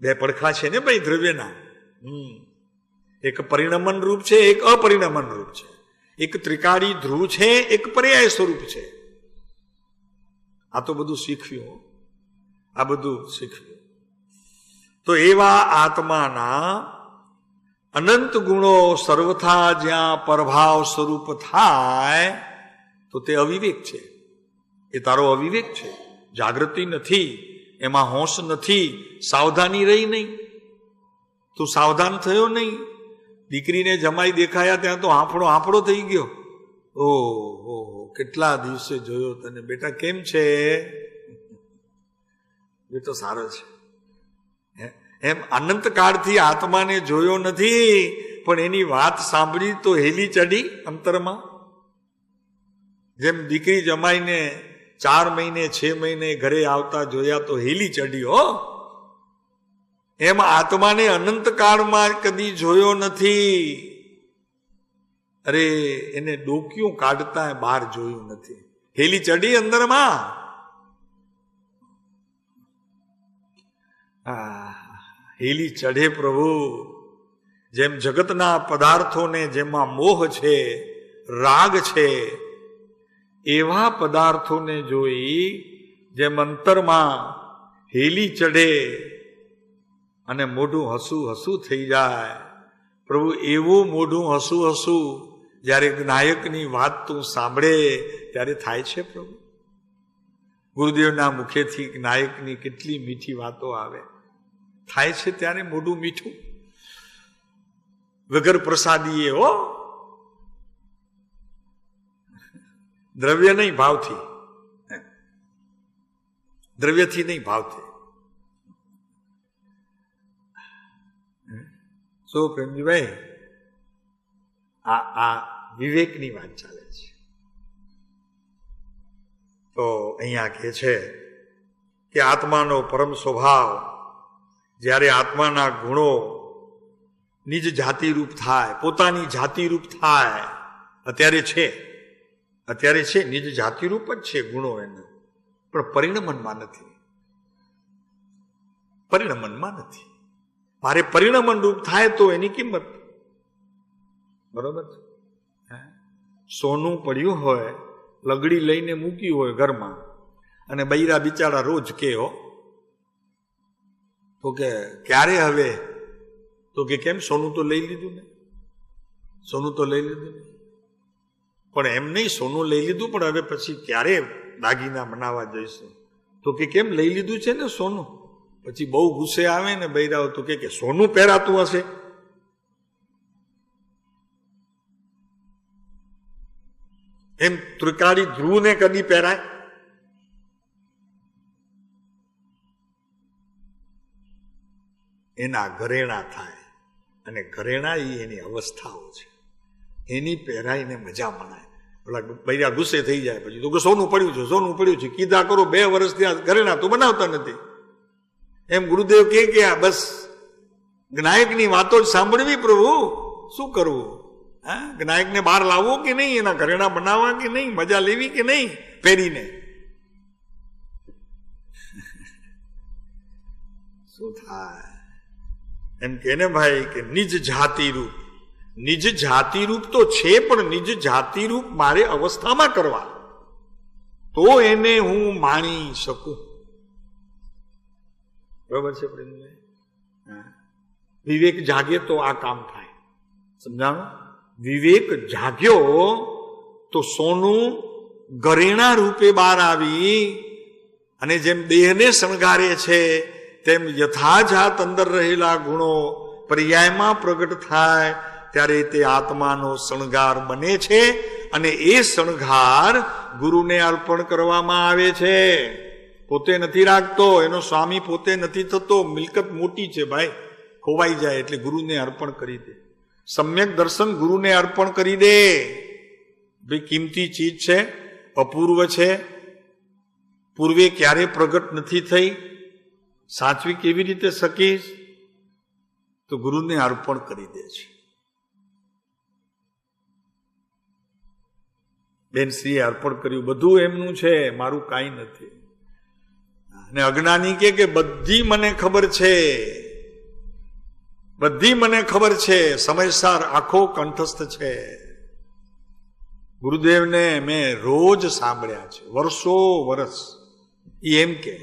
S1: બે પડખા છે ને ભાઈ દ્રવ્યના. એક પરિણમન રૂપ છે, એક અપરિણમન રૂપ છે. એક ત્રિકાળી ધ્રુવ છે, એક પર્યાય સ્વરૂપ છે. આ તો બધું શીખ્યું, આ બધું શીખ્યું. તો એવા આત્માના અનંત ગુણો સર્વથા જ્યાં પરભાવ સ્વરૂપ થાય તો તે અવિવેક છે. એ તારો અવિવેક છે. જાગૃતિ નથી, એમાં હોશ નથી, સાવધાની રહી નહીં. તું સાવધાન થયો નહીં. દીકરીને જમાઈ દેખાયા ત્યાં તો હાંફળો થઈ ગયો. ઓહો, કેટલા દિવસે જોયો તને, બેટા કેમ છે? બેટો સારો છે. એમ અનંત કાળથી આત્માને જોયો નથી, પણ એની વાત સાંભળી તો હેલી ચડી અંતરમાં. જેમ દીકરી જમાઈને 4 મહિને 6 મહિને ઘરે આવતા જોયા તો હેલી ચડી. હો, એમ આત્માને અનંત કાળમાં કદી જોયો નથી. અરે એને ડોક્યું કાઢતા બહાર જોયું નથી. હેલી ચડી અંદરમાં. હેલી ચઢે પ્રભુ. જેમ જગતના પદાર્થોને જેમાં મોહ છે, રાગ છે, એવા પદાર્થોને જોઈ જેમ અંતરમાં હેલી ચઢે અને મોઢું હસું થઈ જાય, પ્રભુ એવું મોઢું હસું જ્યારે નાયકની વાત તું સાંભળે ત્યારે થાય છે. પ્રભુ ગુરુદેવના મુખેથી નાયકની કેટલી મીઠી વાતો આવે, થાય છે ત્યારે મોઢું મીઠું. વગર પ્રસાદીએ. હો, દ્રવ્ય નહીં, ભાવથી. દ્રવ્યથી નહીં, ભાવથી. શું પ્રેમજીભાઈ, આ વિવેકની વાત ચાલે છે. તો અહીંયા કહે છે કે આત્માનો પરમ સ્વભાવ જ્યારે આત્માના ગુણો નિજ જાતિરૂપ થાય, પોતાની જાતિરૂપ થાય, અત્યારે છે નિજ જાતિરૂપ જ છે ગુણો એના, પણ પરિણમનમાં નથી. મારે પરિણમન રૂપ થાય તો એની કિંમત. બરોબર. સોનું પડ્યું હોય, લગડી લઈને મૂકી હોય ઘરમાં, અને બૈરા બિચારા રોજ કે હો તો કે ક્યારે હવે, તો કે કેમ સોનું તો લઈ લીધું ને, પણ એમ નહીં, સોનું લઈ લીધું પણ હવે પછી ક્યારે દાગીના બનાવવા જઈશું, તો કે કેમ લઈ લીધું છે ને સોનું. પછી બહુ ગુસ્સે આવે ને બૈરાઓ, તો કે સોનું પહેરાતું હશે. એમ ત્રિકાળી ધ્રુવને કદી પહેરાય? એના ઘરેણા થાય, અને ઘરેણા એની અવસ્થાઓ છે, એની પહેરાઈને મજા મનાય. ઓલા બૈરા ગુસ્સે થઈ જાય પછી તો સોનું પડ્યું છે કીધા કરો, 2 વર્ષથી આ ઘરેણા તો બનાવતા નથી. એમ ગુરુદેવ કે આ બસ જ્ઞાયકની વાતો જ સાંભળવી. પ્રભુ શું કરવું? જ્ઞાયકને બહાર લાવવો કે નહીં, એના ઘરેણા બનાવવા કે નહીં, મજા લેવી કે નહીં પહેરીને? શું થાય? એમ કે ને ભાઈ કે નિજ જાતિ રૂપ તો છે, પણ નિજ જાતિ રૂપ મારે અવસ્થામાં કરવા તો એને હું માણી શકું. બરોબર છે પ્રેમભાઈ? વિવેક જાગે તો આ કામ થાય. સમજાણું? વિવેક જાગ્યો તો સોનું ઘરેણા રૂપે બહાર આવી, અને જેમ દેહને શણગારે છે તેમ યથાજાત અંદર રહેલા ગુણો પર્યાયમાં પ્રગટ થાય ત્યારે તે આત્માનો શણગાર બને છે, અને એ શણગાર ગુરુને અર્પણ કરવામાં આવે છે. પોતે નથી રાખતો, એનો સ્વામી પોતે નથી થતો. મિલકત મોટી છે ભાઈ, ખોવાઈ જાય એટલે ગુરુને અર્પણ કરી દે. સમ્યક દર્શન ગુરુને અર્પણ કરી દે. ભાઈ કિંમતી ચીજ છે, અપૂર્વ છે, પૂર્વે ક્યારે પ્રગટ નથી થઈ, સાચવી કેવી રીતે શકીશ? તો ગુરુને અર્પણ કરી દે છે. બેનશ્રીએ અર્પણ કર્યું, બધું એમનું છે, મારું કાંઈ નથી. અને અજ્ઞાની કે બધી મને ખબર છે, સમયસર આખો કંઠસ્થ છે, ગુરુદેવને મેં રોજ સાંભળ્યા છે, વર્ષો વર્ષ. એ એમ કે,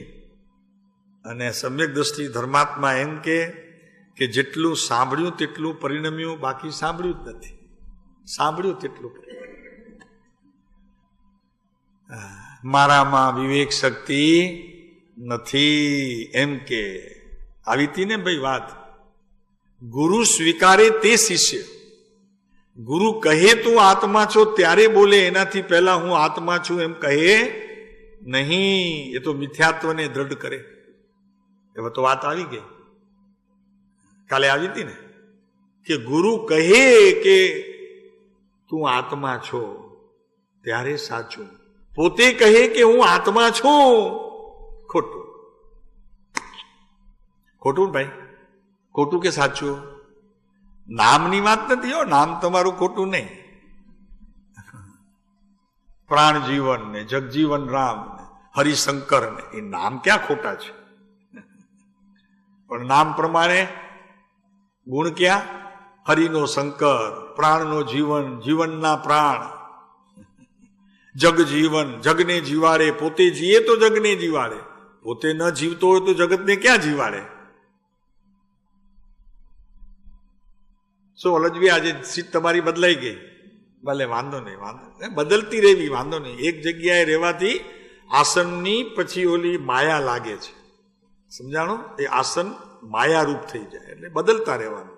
S1: અને સમ્યક દ્રષ્ટિ ધર્માત્મા એમ કે જેટલું સાંભળ્યું તેટલું પરિણમ્યું, બાકી સાંભળ્યું જ નથી. સાંભળ્યું તેટલું મારામાં વિવેક શક્તિ નથી એમ કે. આવી હતી ને ભાઈ વાત. ગુરુ સ્વીકારે તે શિષ્ય. ગુરુ કહે તું આત્મા છો ત્યારે બોલે, એનાથી પહેલા હું આત્મા છું એમ કહે નહીં. એ તો મિથ્યાત્વને દ્રઢ કરે. એમાં તો વાત આવી ગઈ, કાલે આવી હતી ને, કે ગુરુ કહે કે તું આત્મા છો ત્યારે સાચું. પોતે કહે કે હું આત્મા છું, ખોટું. ખોટું ભાઈ, ખોટું કે સાચું? નામની વાત નથી હો, નામ તમારું ખોટું નહીં. પ્રાણ જીવન ને જગજીવન રામ ને હરિશંકર ને એ નામ ક્યાં ખોટા છે? પણ નામ પ્રમાણે ગુણ ક્યાં? હરિનો શંકર, પ્રાણનો જીવન, જીવનના પ્રાણ, જગજીવન, જગને જીવાડે. પોતે જીએ તો જગને જીવાડે, પોતે ન જીવતો હોય તો જગતને ક્યાં જીવાડે? શું અલજવી, આજે સીટ તમારી બદલાઈ ગઈ? ભલે વાંધો નહીં, વાંધો બદલતી રહેવી, વાંધો નહીં. એક જગ્યાએ રહેવાથી આસનની પછી ઓલી માયા લાગે છે, સમજાણો? એ આસન માયારૂપ થઈ જાય, એટલે બદલતા રહેવાનું.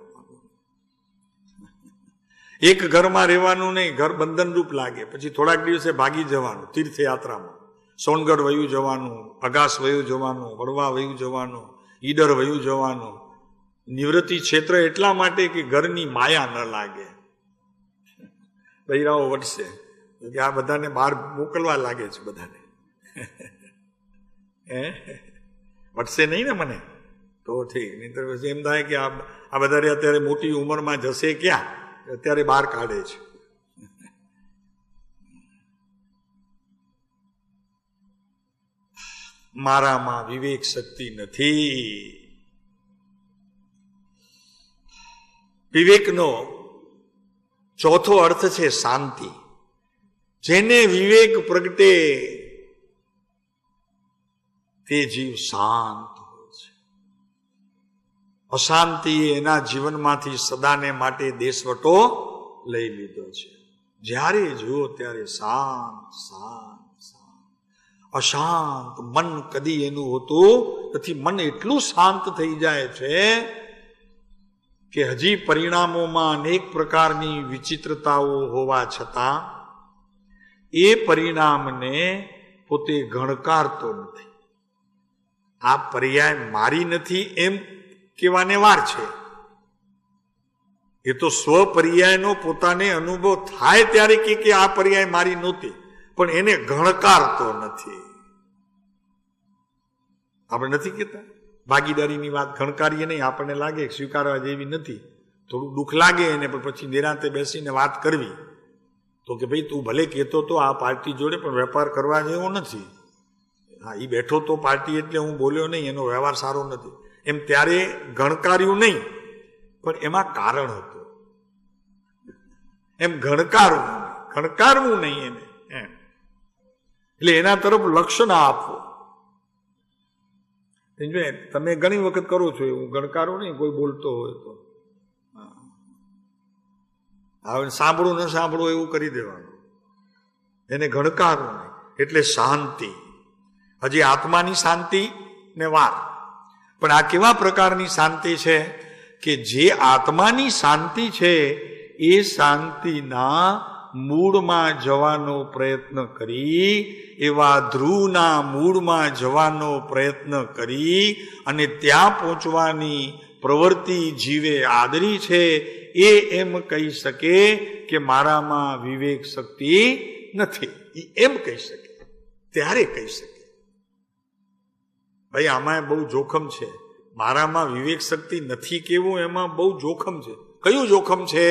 S1: એક ઘરમાં રહેવાનું નહીં, ઘર બંધનરૂપ લાગે, પછી થોડાક દિવસે ભાગી જવાનું. તીર્થયાત્રામાં સોનગઢ વયું જવાનું, અગાસ વયું જવાનું, વડવા વયું જવાનું, ઈડર વયું જવાનું. નિવૃત્તિ ક્ષેત્ર એટલા માટે કે ઘરની માયા ન લાગે. બૈરાઓ વટશે કે આ બધાને બહાર મોકલવા લાગે છે, બધાને વટશે નહીં ને મને તો ઠીક. નહીં તો એમ થાય કે આ બધા અત્યારે મોટી ઉંમરમાં જશે ક્યાં, અત્યારે બહાર કાઢે છે. મારામાં વિવેક શક્તિ નથી. વિવેકનો ચોથો અર્થ છે શાંતિ. જેને વિવેક પ્રગટે તે જીવ શાંત હોય છે. અશાંતિએ એના જીવનમાંથી સદાને માટે દેશવટો લઈ લીધો છે. જ્યારે જુઓ ત્યારે શાંત શાંત શાંત. અશાંત મન કદી એનું હોતું નથી. મન એટલું શાંત થઈ જાય છે કે હજી પરિણામોમાં અનેક પ્રકારની વિચિત્રતાઓ હોવા છતાં એ પરિણામને પોતે ગણકારતો નથી. આ પર્યાય મારી નથી એમ કહેવાને વાર છે. એ તો સ્વપર્યાયનો પોતાને અનુભવ થાય ત્યારે કે આ પર્યાય મારી નહોતી, પણ એને ગણકારતો નથી. આપણે નથી કહેતા ભાગીદારીની વાત ગણકારીએ નહીં, આપણને લાગે સ્વીકારવા જેવી નથી, થોડું દુઃખ લાગે એને, પણ પછી નિરાંતે બેસીને વાત કરવી તો કે ભાઈ તું ભલે કહેતો તો આ પાર્ટી જોડે પણ વેપાર કરવા જેવો નથી. હા, એ બેઠો તો પાર્ટી એટલે હું બોલ્યો નહીં, એનો વ્યવહાર સારો નથી એમ ત્યારે ગણકાર્યું નહીં, પણ એમાં કારણ હતું. એમ ગણકારવું નહીં એને એમ. એટલે એના તરફ લક્ષ્ય ના આપવું. તમે ઘણી વખત કરો છો એવું, ગણકારો નહીં કોઈ બોલતો હોય તો. હવે સાંભળું ન સાંભળું એવું કરી દેવાનું, એને ગણકારવું નહીં. એટલે શાંતિ. હજી આત્માની શાંતિ ને વાર, પણ આ કેવા પ્રકારની શાંતિ છે કે જે આત્માની શાંતિ છે એ શાંતિના મૂળમાં જવાનો પ્રયત્ન કરી, એવા ધ્રુવના મૂળમાં જવાનો પ્રયત્ન કરી અને ત્યાં પહોંચવાની પ્રવૃત્તિ જીવે આદરી છે, એ એમ કહી શકે કે મારામાં વિવેક શક્તિ નથી. એ એમ કહી શકે, ત્યારે કહી શકે. ભાઈ આમાં બહુ જોખમ છે. મારામાં વિવેક શક્તિ નથી કેવું, એમાં બહુ જોખમ છે. કયું જોખમ છે?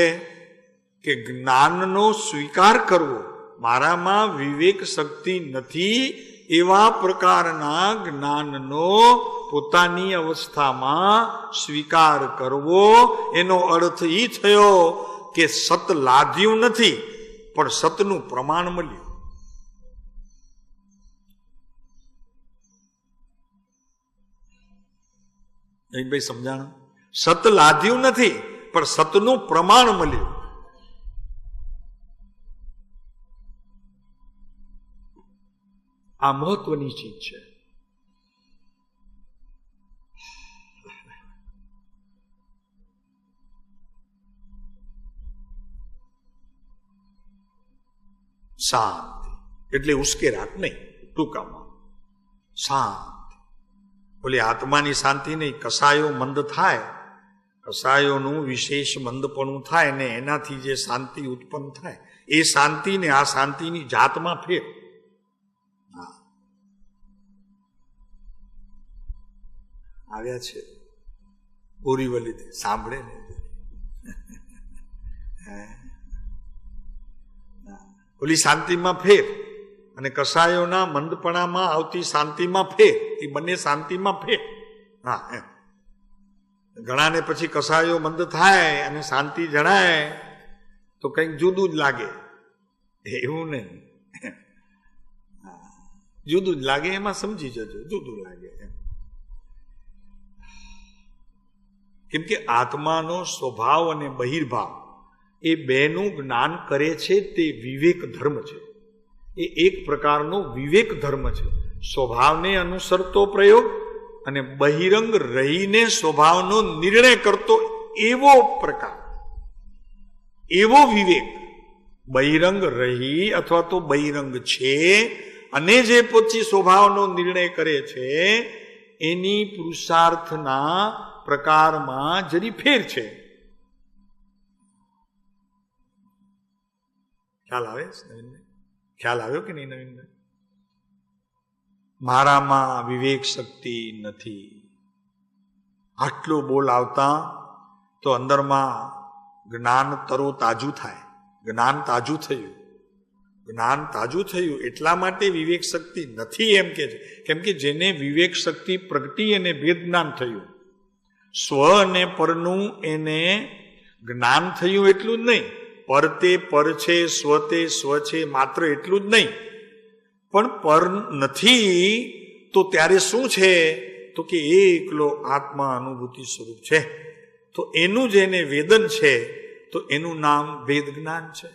S1: કે જ્ઞાનનો સ્વીકાર કરવો. મારામાં વિવેક શક્તિ નથી એવા પ્રકારના જ્ઞાનનો પોતાની અવસ્થામાં સ્વીકાર કરવો. એનો અર્થ એ થયો કે સત લાદ્યું નથી, પણ સતનું પ્રમાણ મળ્યું. ભાઈ સમજાણું? સત લાદ્યું નથી, પણ સતનું પ્રમાણ મળ્યું. આ મહત્વની ચીજ છે. શાંતિ એટલે ઉશ્કેરાટ નહીં, ટૂંકામાં શાંતિ. બોલે આત્માની શાંતિ નહીં, કસાયો મંદ થાય, કસાયોનું વિશેષ મંદપણું થાય ને એનાથી જે શાંતિ ઉત્પન્ન થાય, એ શાંતિ ને આ શાંતિની જાતમાં ફેર. આવ્યા છે બોરીવલી, સાંભળે ને ઓલી શાંતિમાં ફેર અને કસાયોના મંદપણામાં આવતી શાંતિમાં ફેર, એ બંને શાંતિમાં ફેર. હા એમ. ઘણાને પછી કસાયો મંદ થાય અને શાંતિ જણાય તો કંઈક જુદું જ લાગે. એવું નહીં, જુદું જ લાગે, એમાં સમજી જજો, જુદું લાગે. કેમ કે આત્માનો સ્વભાવ અને બહિર્ભાવ એ બેનું જ્ઞાન કરે છે, તે વિવેક ધર્મ છે. એ એક પ્રકારનો વિવેક ધર્મ છે. સ્વભાવને અનુસરતો પ્રયોગ અને બહિરંગ રહીને સ્વભાવનો નિર્ણય કરતો એવો પ્રકાર, એવો વિવેક. બહિરંગ રહી અથવા તો બહિરંગ છે અને જે પછી સ્વભાવનો નિર્ણય કરે છે, એની પુરુષાર્થના પ્રકારમાં જરી ફેર છે. ખ્યાલ આવે નવીનભાઈ? ખ્યાલ આવ્યો કે નહીં નવીનભાઈ? મારામાં વિવેક શક્તિ નથી, આટલો બોલ આવતા તો અંદરમાં જ્ઞાન તરો તાજું થાય. જ્ઞાન તાજું થયું, જ્ઞાન તાજું થયું એટલા માટે વિવેક શક્તિ નથી એમ કે છે. કેમ કે જેને વિવેક શક્તિ પ્રગટી અને ભેદ જ્ઞાન થયું, સ્વ અને પરનું એને જ્ઞાન થયું એટલું જ નહીં, પર તે પર છે, સ્વ તે સ્વ છે, માત્ર એટલું જ નહીં, પણ પર નથી તો ત્યારે શું છે? તો કે એકલો આત્મા અનુભૂતિ સ્વરૂપ છે. તો એનું જેને વેદન છે તો એનું નામ વેદ જ્ઞાન છે.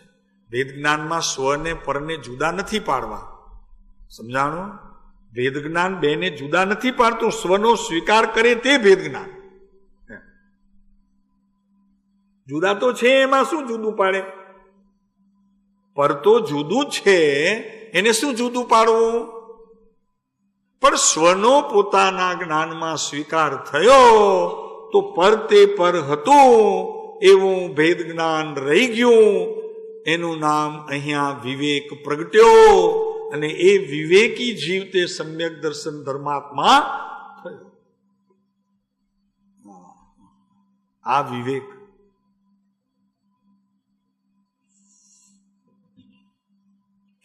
S1: વેદ જ્ઞાનમાં સ્વ ને પરને જુદા નથી પાડવા. સમજાણું? વેદ જ્ઞાન બેને જુદા નથી પાડતું. સ્વનો સ્વીકાર કરે તે વેદ જ્ઞાન. જુદા તો છે, એમાં શું જુદું પાડે? પર તો જુદું છે, એને શું જુદું પાડવું? પણ સ્વનો પોતાના જ્ઞાનમાં સ્વીકાર થયો તો પર તે પર હતું એવું ભેદ જ્ઞાન રહી ગયું. એનું નામ અહીંયા વિવેક પ્રગટ્યો અને એ વિવેકી જીવ તે સમ્યક દર્શન ધર્માત્મા થયો. આ વિવેક.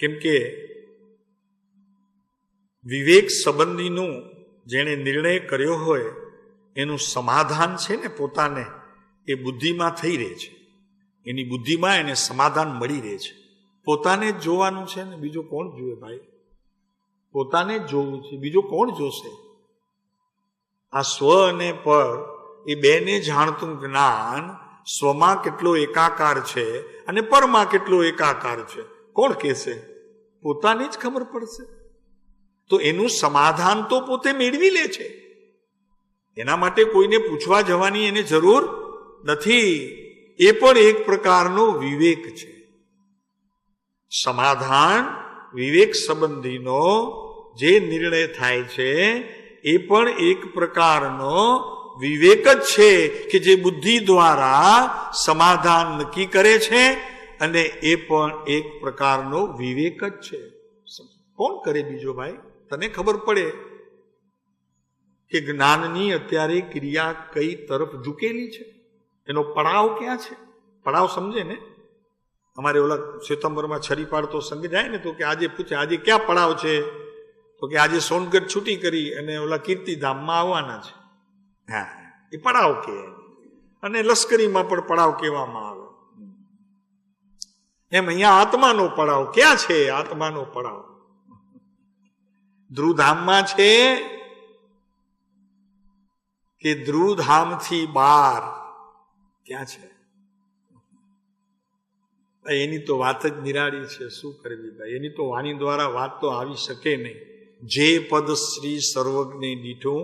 S1: કેમ કે વિવેક સંબંધીનું જેણે નિર્ણય કર્યો હોય એનું સમાધાન છે ને પોતાને એ બુદ્ધિમાં થઈ રહે છે. એની બુદ્ધિમાં એને સમાધાન મળી રહે છે. પોતાને જ જોવાનું છે ને બીજું કોણ જોવે ભાઈ? પોતાને જ જોવું છે, બીજું કોણ જોશે? આ સ્વ અને પર એ બેને જાણતું જ્ઞાન સ્વમાં કેટલો એકાકાર છે અને પરમાં કેટલો એકાકાર છે કોણ કહેશે? પોતાને જ ખબર પડશે. તો એનું સમાધાન તો પોતે મેળવી લે છે. એના માટે કોઈને પૂછવા જવાની એને જરૂર નથી. એ પણ એક પ્રકારનો વિવેક છે. સમાધાન વિવેક સંબંધીનો જે નિર્ણય થાય છે એ પણ એક પ્રકારનો વિવેક જ છે કે જે બુદ્ધિ દ્વારા સમાધાન નક્કી કરે છે અને એ પણ એક પ્રકારનો વિવેક જ છે. કોણ કરે બીજો ભાઈ? તને ખબર પડે કે જ્ઞાનની અત્યારે ક્રિયા કઈ તરફ ઝૂકેલી છે, એનો પડાવ ક્યાં છે? પડાવ સમજે ને? અમારે ઓલા શ્વેતાંબરમાં છરી પાડતો સંઘ જાય ને તો કે આજે પૂછે આજે ક્યાં પડાવ છે? તો કે આજે સોનગઢ છૂટી કરી અને ઓલા કીર્તિધામમાં આવવાના છે. હા, એ પડાવ કે. અને લશ્કરીમાં પણ પડાવ કહેવામાં આવે. એમ અહીંયા આત્માનો પડાવ ક્યાં છે? આત્માનો પડાવ ધ્રુવધામમાં છે કે ધ્રુવધામથી બહાર ક્યાં છે? એની તો વાત જ નિરાળી છે. શું કરવી ભાઈ? એની તો વાણી દ્વારા વાત તો આવી શકે નહીં. જે પદ શ્રી સર્વજ્ઞ દીઠું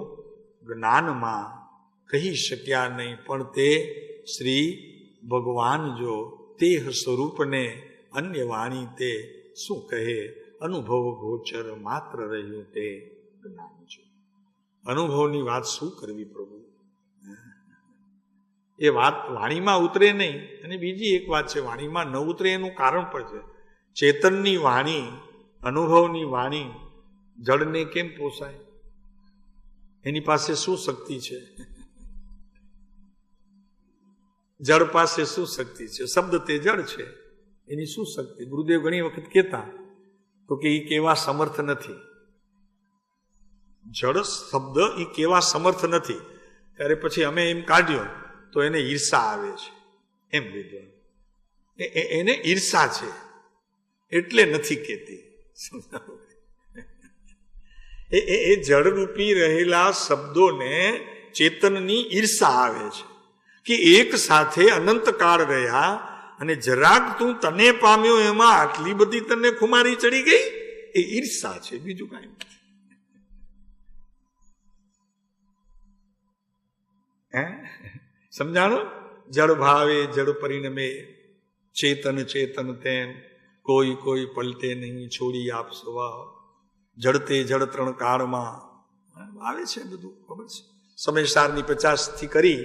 S1: જ્ઞાનમાં કહી શક્યા નહીં, પણ તે શ્રી ભગવાન જો તે સ્વરૂપને અન્ય વાણી તે શું કહે? અનુભવ ગોચર માત્ર રહ્યું તે જ્ઞાન જો. અનુભવની વાત શું કરવી પ્રભુ? એ વાત વાણીમાં ઉતરે નહીં. અને બીજી એક વાત છે, વાણીમાં ન ઉતરે એનું કારણ પણ છે. ચેતનની વાણી, અનુભવની વાણી જળને કેમ પોસાય? એની પાસે શું શક્તિ છે? જળ પાસે શું શક્તિ છે? શબ્દ તે જળ છે, એની શું શક્તિ? ગુરુદેવ ઘણી વખત કહેતા તો કે એ કેવા સમર્થ નથી. જળ શબ્દ એ કેવા સમર્થ નથી. ત્યારે પછી અમે એમ કાઢ્યો તો એને ઈર્ષા આવે છે એમ લીધું. એને ઈર્ષા છે એટલે નથી કહેતી. એ જળરૂપી રહેલા શબ્દોને ચેતનની ઈર્ષા આવે છે કે એક સાથે અનંતકાળ રહ્યા અને જરાક તું તને પામ્યો એમાં આટલી બધી તને ખુમારી ચડી ગઈ. એ ઈર્ષા છે, બીજું કાંઈ નથી. સમજાણો? જળ ભાવે જળ પરિણમે, ચેતન ચેતન તેમ, કોઈ કોઈ પલટે નહીં, છોડી આપ સ્વભાવ. જળતે જળ ત્રણ કાળમાં આવે છે, બધું ખબર છે. સમયસારની 50 થી કરી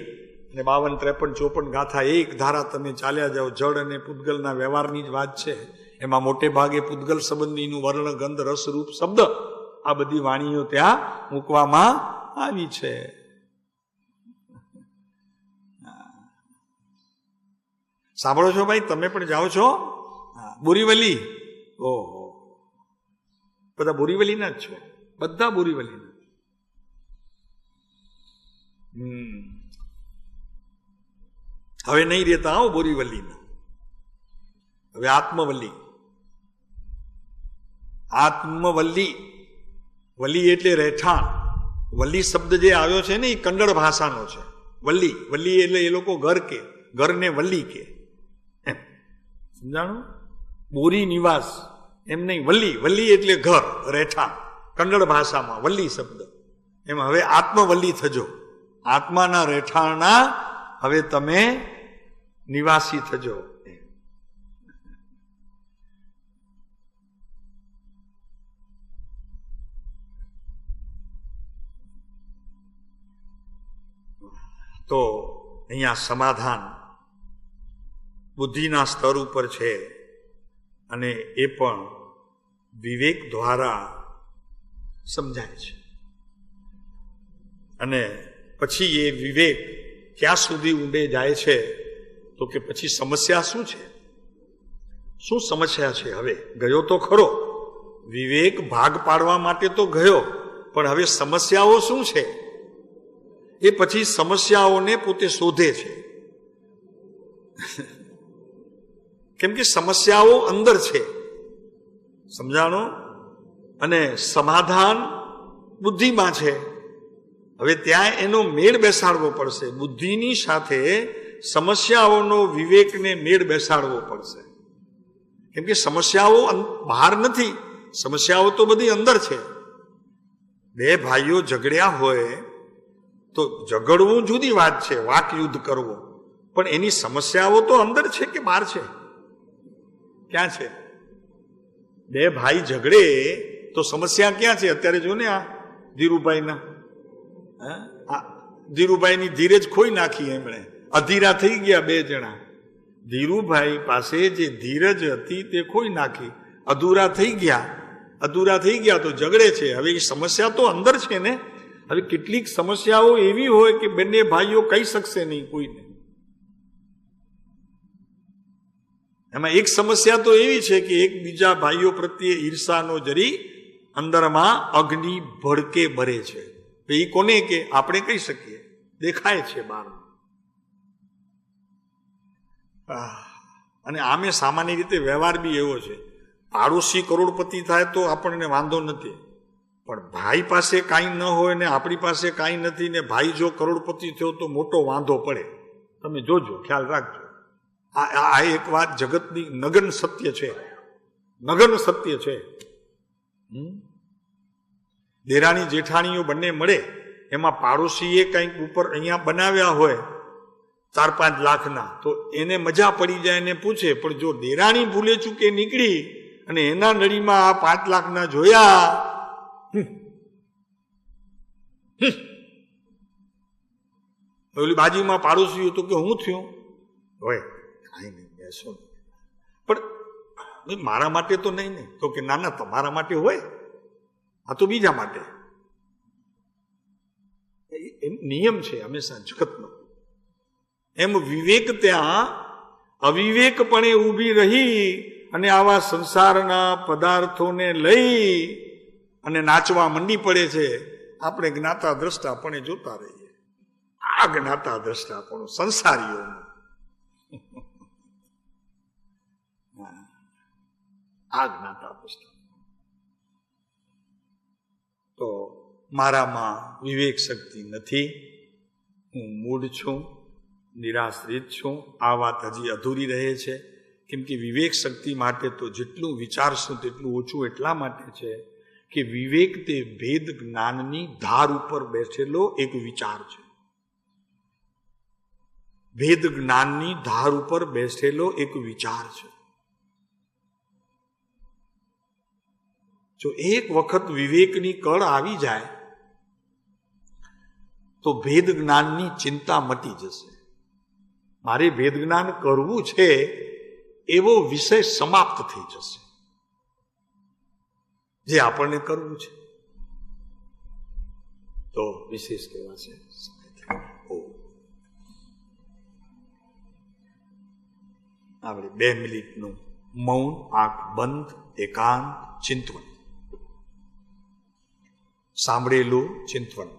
S1: અને 52, 53, 54 ગાથા એક ધારા તમે ચાલ્યા જાઓ. જળ અને પૂતગલના વ્યવહારની જ વાત છે. એમાં મોટે ભાગે પૂતગલ સંબંધીનું વર્ણ, ગંધ, રસ, રૂપ, શબ્દ આ બધી વાણીઓ ત્યાં મૂકવામાં આવી છે. સાંભળો છો ભાઈ? તમે પણ જાઓ છો? બોરીવલી? ઓહો, બધા બોરીવલીના જ છો? બધા બોરીવલીના? હવે નહીં રહેતા આવો બોરીવલીના. હવે આત્મવલ્લી. આત્મવલ્લી, વલ્લી એટલે રહેઠાણ. વલ્લી શબ્દ જે આવ્યો છે ને એ કન્નડ ભાષાનો છે. વલ્લી, વલ્લી એટલે એ લોકો ઘર કે, ઘરને વલ્લી કે, એમ સમજાણું? બોરી નિવાસ એમ નહીં. વલ્લી, વલ્લી એટલે ઘર, રહેઠાણ. કન્નડ ભાષામાં વલ્લી શબ્દ. એમ હવે આત્મવલ્લી થજો. આત્માના રહેઠાણના હવે તમે નિવાસી થજો. તો અહીંયા સમાધાન બુદ્ધિના સ્તર ઉપર છે અને એ પણ વિવેક દ્વારા સમજાય છે. અને પછી એ વિવેક ક્યાં સુધી ઊંડે જાય છે તો કે પછી સમસ્યા શું છે? શું સમસ્યા છે? હવે ગયો તો ખરો, વિવેક ભાગ પાડવા માટે તો ગયો, પણ હવે સમસ્યાઓ શું છે? એ પછી સમસ્યાઓને પોતે શોધે છે. કેમ કે સમસ્યાઓ અંદર છે, સમજાણો? અને સમાધાન બુદ્ધિમાં છે. હવે ત્યાં એનો મેળ બેસાડવો પડશે. બુદ્ધિની સાથે સમસ્યાઓનો વિવેકને મેળ બેસાડવો પડશે. કેમ કે સમસ્યાઓ બહાર નથી, સમસ્યાઓ તો બધી અંદર છે. બે ભાઈઓ ઝઘડ્યા હોય તો ઝઘડવું જુદી વાત છે, વાક યુદ્ધ કરવો, પણ એની સમસ્યાઓ તો અંદર છે કે બહાર છે? ક્યાં છે? બે ભાઈ ઝઘડે તો સમસ્યા ક્યાં છે? અત્યારે જો ને આ ધીરુભાઈના, ધીરુભાઈની ધીરજ ખોઈ નાખી એમણે, અધીરા થઈ ગયા બે જણા. ધીરુભાઈ પાસે જે ધીરજ હતી તે ખોઈ નાખી, અધૂરા થઈ ગયા તો ઝઘડે છે. હવે એ સમસ્યા તો અંદર છે ને. હવે કેટલીક સમસ્યાઓ એવી હોય કે બંને ભાઈઓ કહી શકશે નહીં કોઈને. એમાં એક સમસ્યા તો એવી છે કે એક બીજા ભાઈઓ પ્રત્યે ઈર્ષાનો જરી અંદરમાં અગ્નિ ભડકે ભરે છે. એ કોને કે આપણે કહી શકીએ, દેખાય છે બહાર. અને આમે સામાન્ય રીતે વ્યવહાર બી એવો છે, પાડોશી કરોડપતિ થાય તો આપણને વાંધો નથી, પણ ભાઈ પાસે કાંઈ ન હોય ને આપણી પાસે કાંઈ નથી ને ભાઈ જો કરોડપતિ થયો તો મોટો વાંધો પડે. તમે જોજો, ખ્યાલ રાખજો. આ એક વાત જગતની નગન સત્ય છે, નગન સત્ય છે. દેરાણી જેઠાણીઓ બંને મળે, એમાં પાડોશીએ કંઈક ઉપર અહીંયા બનાવ્યા હોય 4-5 લાખના, તો એને મજા પડી જાય ને પૂછે, પણ જો દેરાણી ભૂલે ચૂકે નીકળી અને એના નળીમાં આ 5 લાખના જોયા, ઓલી બાજુમાં પાડોશી તો કે હું થયું હોય, કાંઈ નહીં, બેસો. પણ મારા માટે તો નહીં ને, તો કે ના ના તમારા માટે હોય, આ તો બીજા માટે. નિયમ છે હંમેશા જગતનો. એમ વિવેક ત્યાં અવિવેકપણે ઊભી રહી અને આવા સંસારના પદાર્થોને લઈ અને નાચવા મંડી પડે છે. આપણે જ્ઞાતા દ્રષ્ટાપણે જોતા રહીએ. આ જ્ઞાતા દ્રષ્ટાપણું સંસારીઓનું, આ જ્ઞાતા દ્રષ્ટા. તો મારામાં વિવેક શક્તિ નથી, હું મૂઢ છું, નિરાશ્રિત છું. આ વાત હજી અધૂરી રહે છે, કેમ કે વિવેક શક્તિ માટે તો જેટલું વિચારશું તેટલું ઓછું એટલા માટે છે કે વિવેક તે ભેદ જ્ઞાનની ધાર ઉપર બેઠેલો એક વિચાર છે. ભેદ જ્ઞાનની ધાર ઉપર બેઠેલો એક વિચાર છે. જો એક વખત વિવેકની કળ આવી જાય તો ભેદ જ્ઞાનની ચિંતા મટી જશે. મારે ભેદ જ્ઞાન કરવું છે એવો વિષય સમાપ્ત થઈ જશે, જે આપણને કરવું છે. તો વિશેષ કહેવાશે. આપણે 2 મિનિટનું મૌન, આંખ બંધ, એકાંત ચિંતન, સાંભળેલું ચિંતન.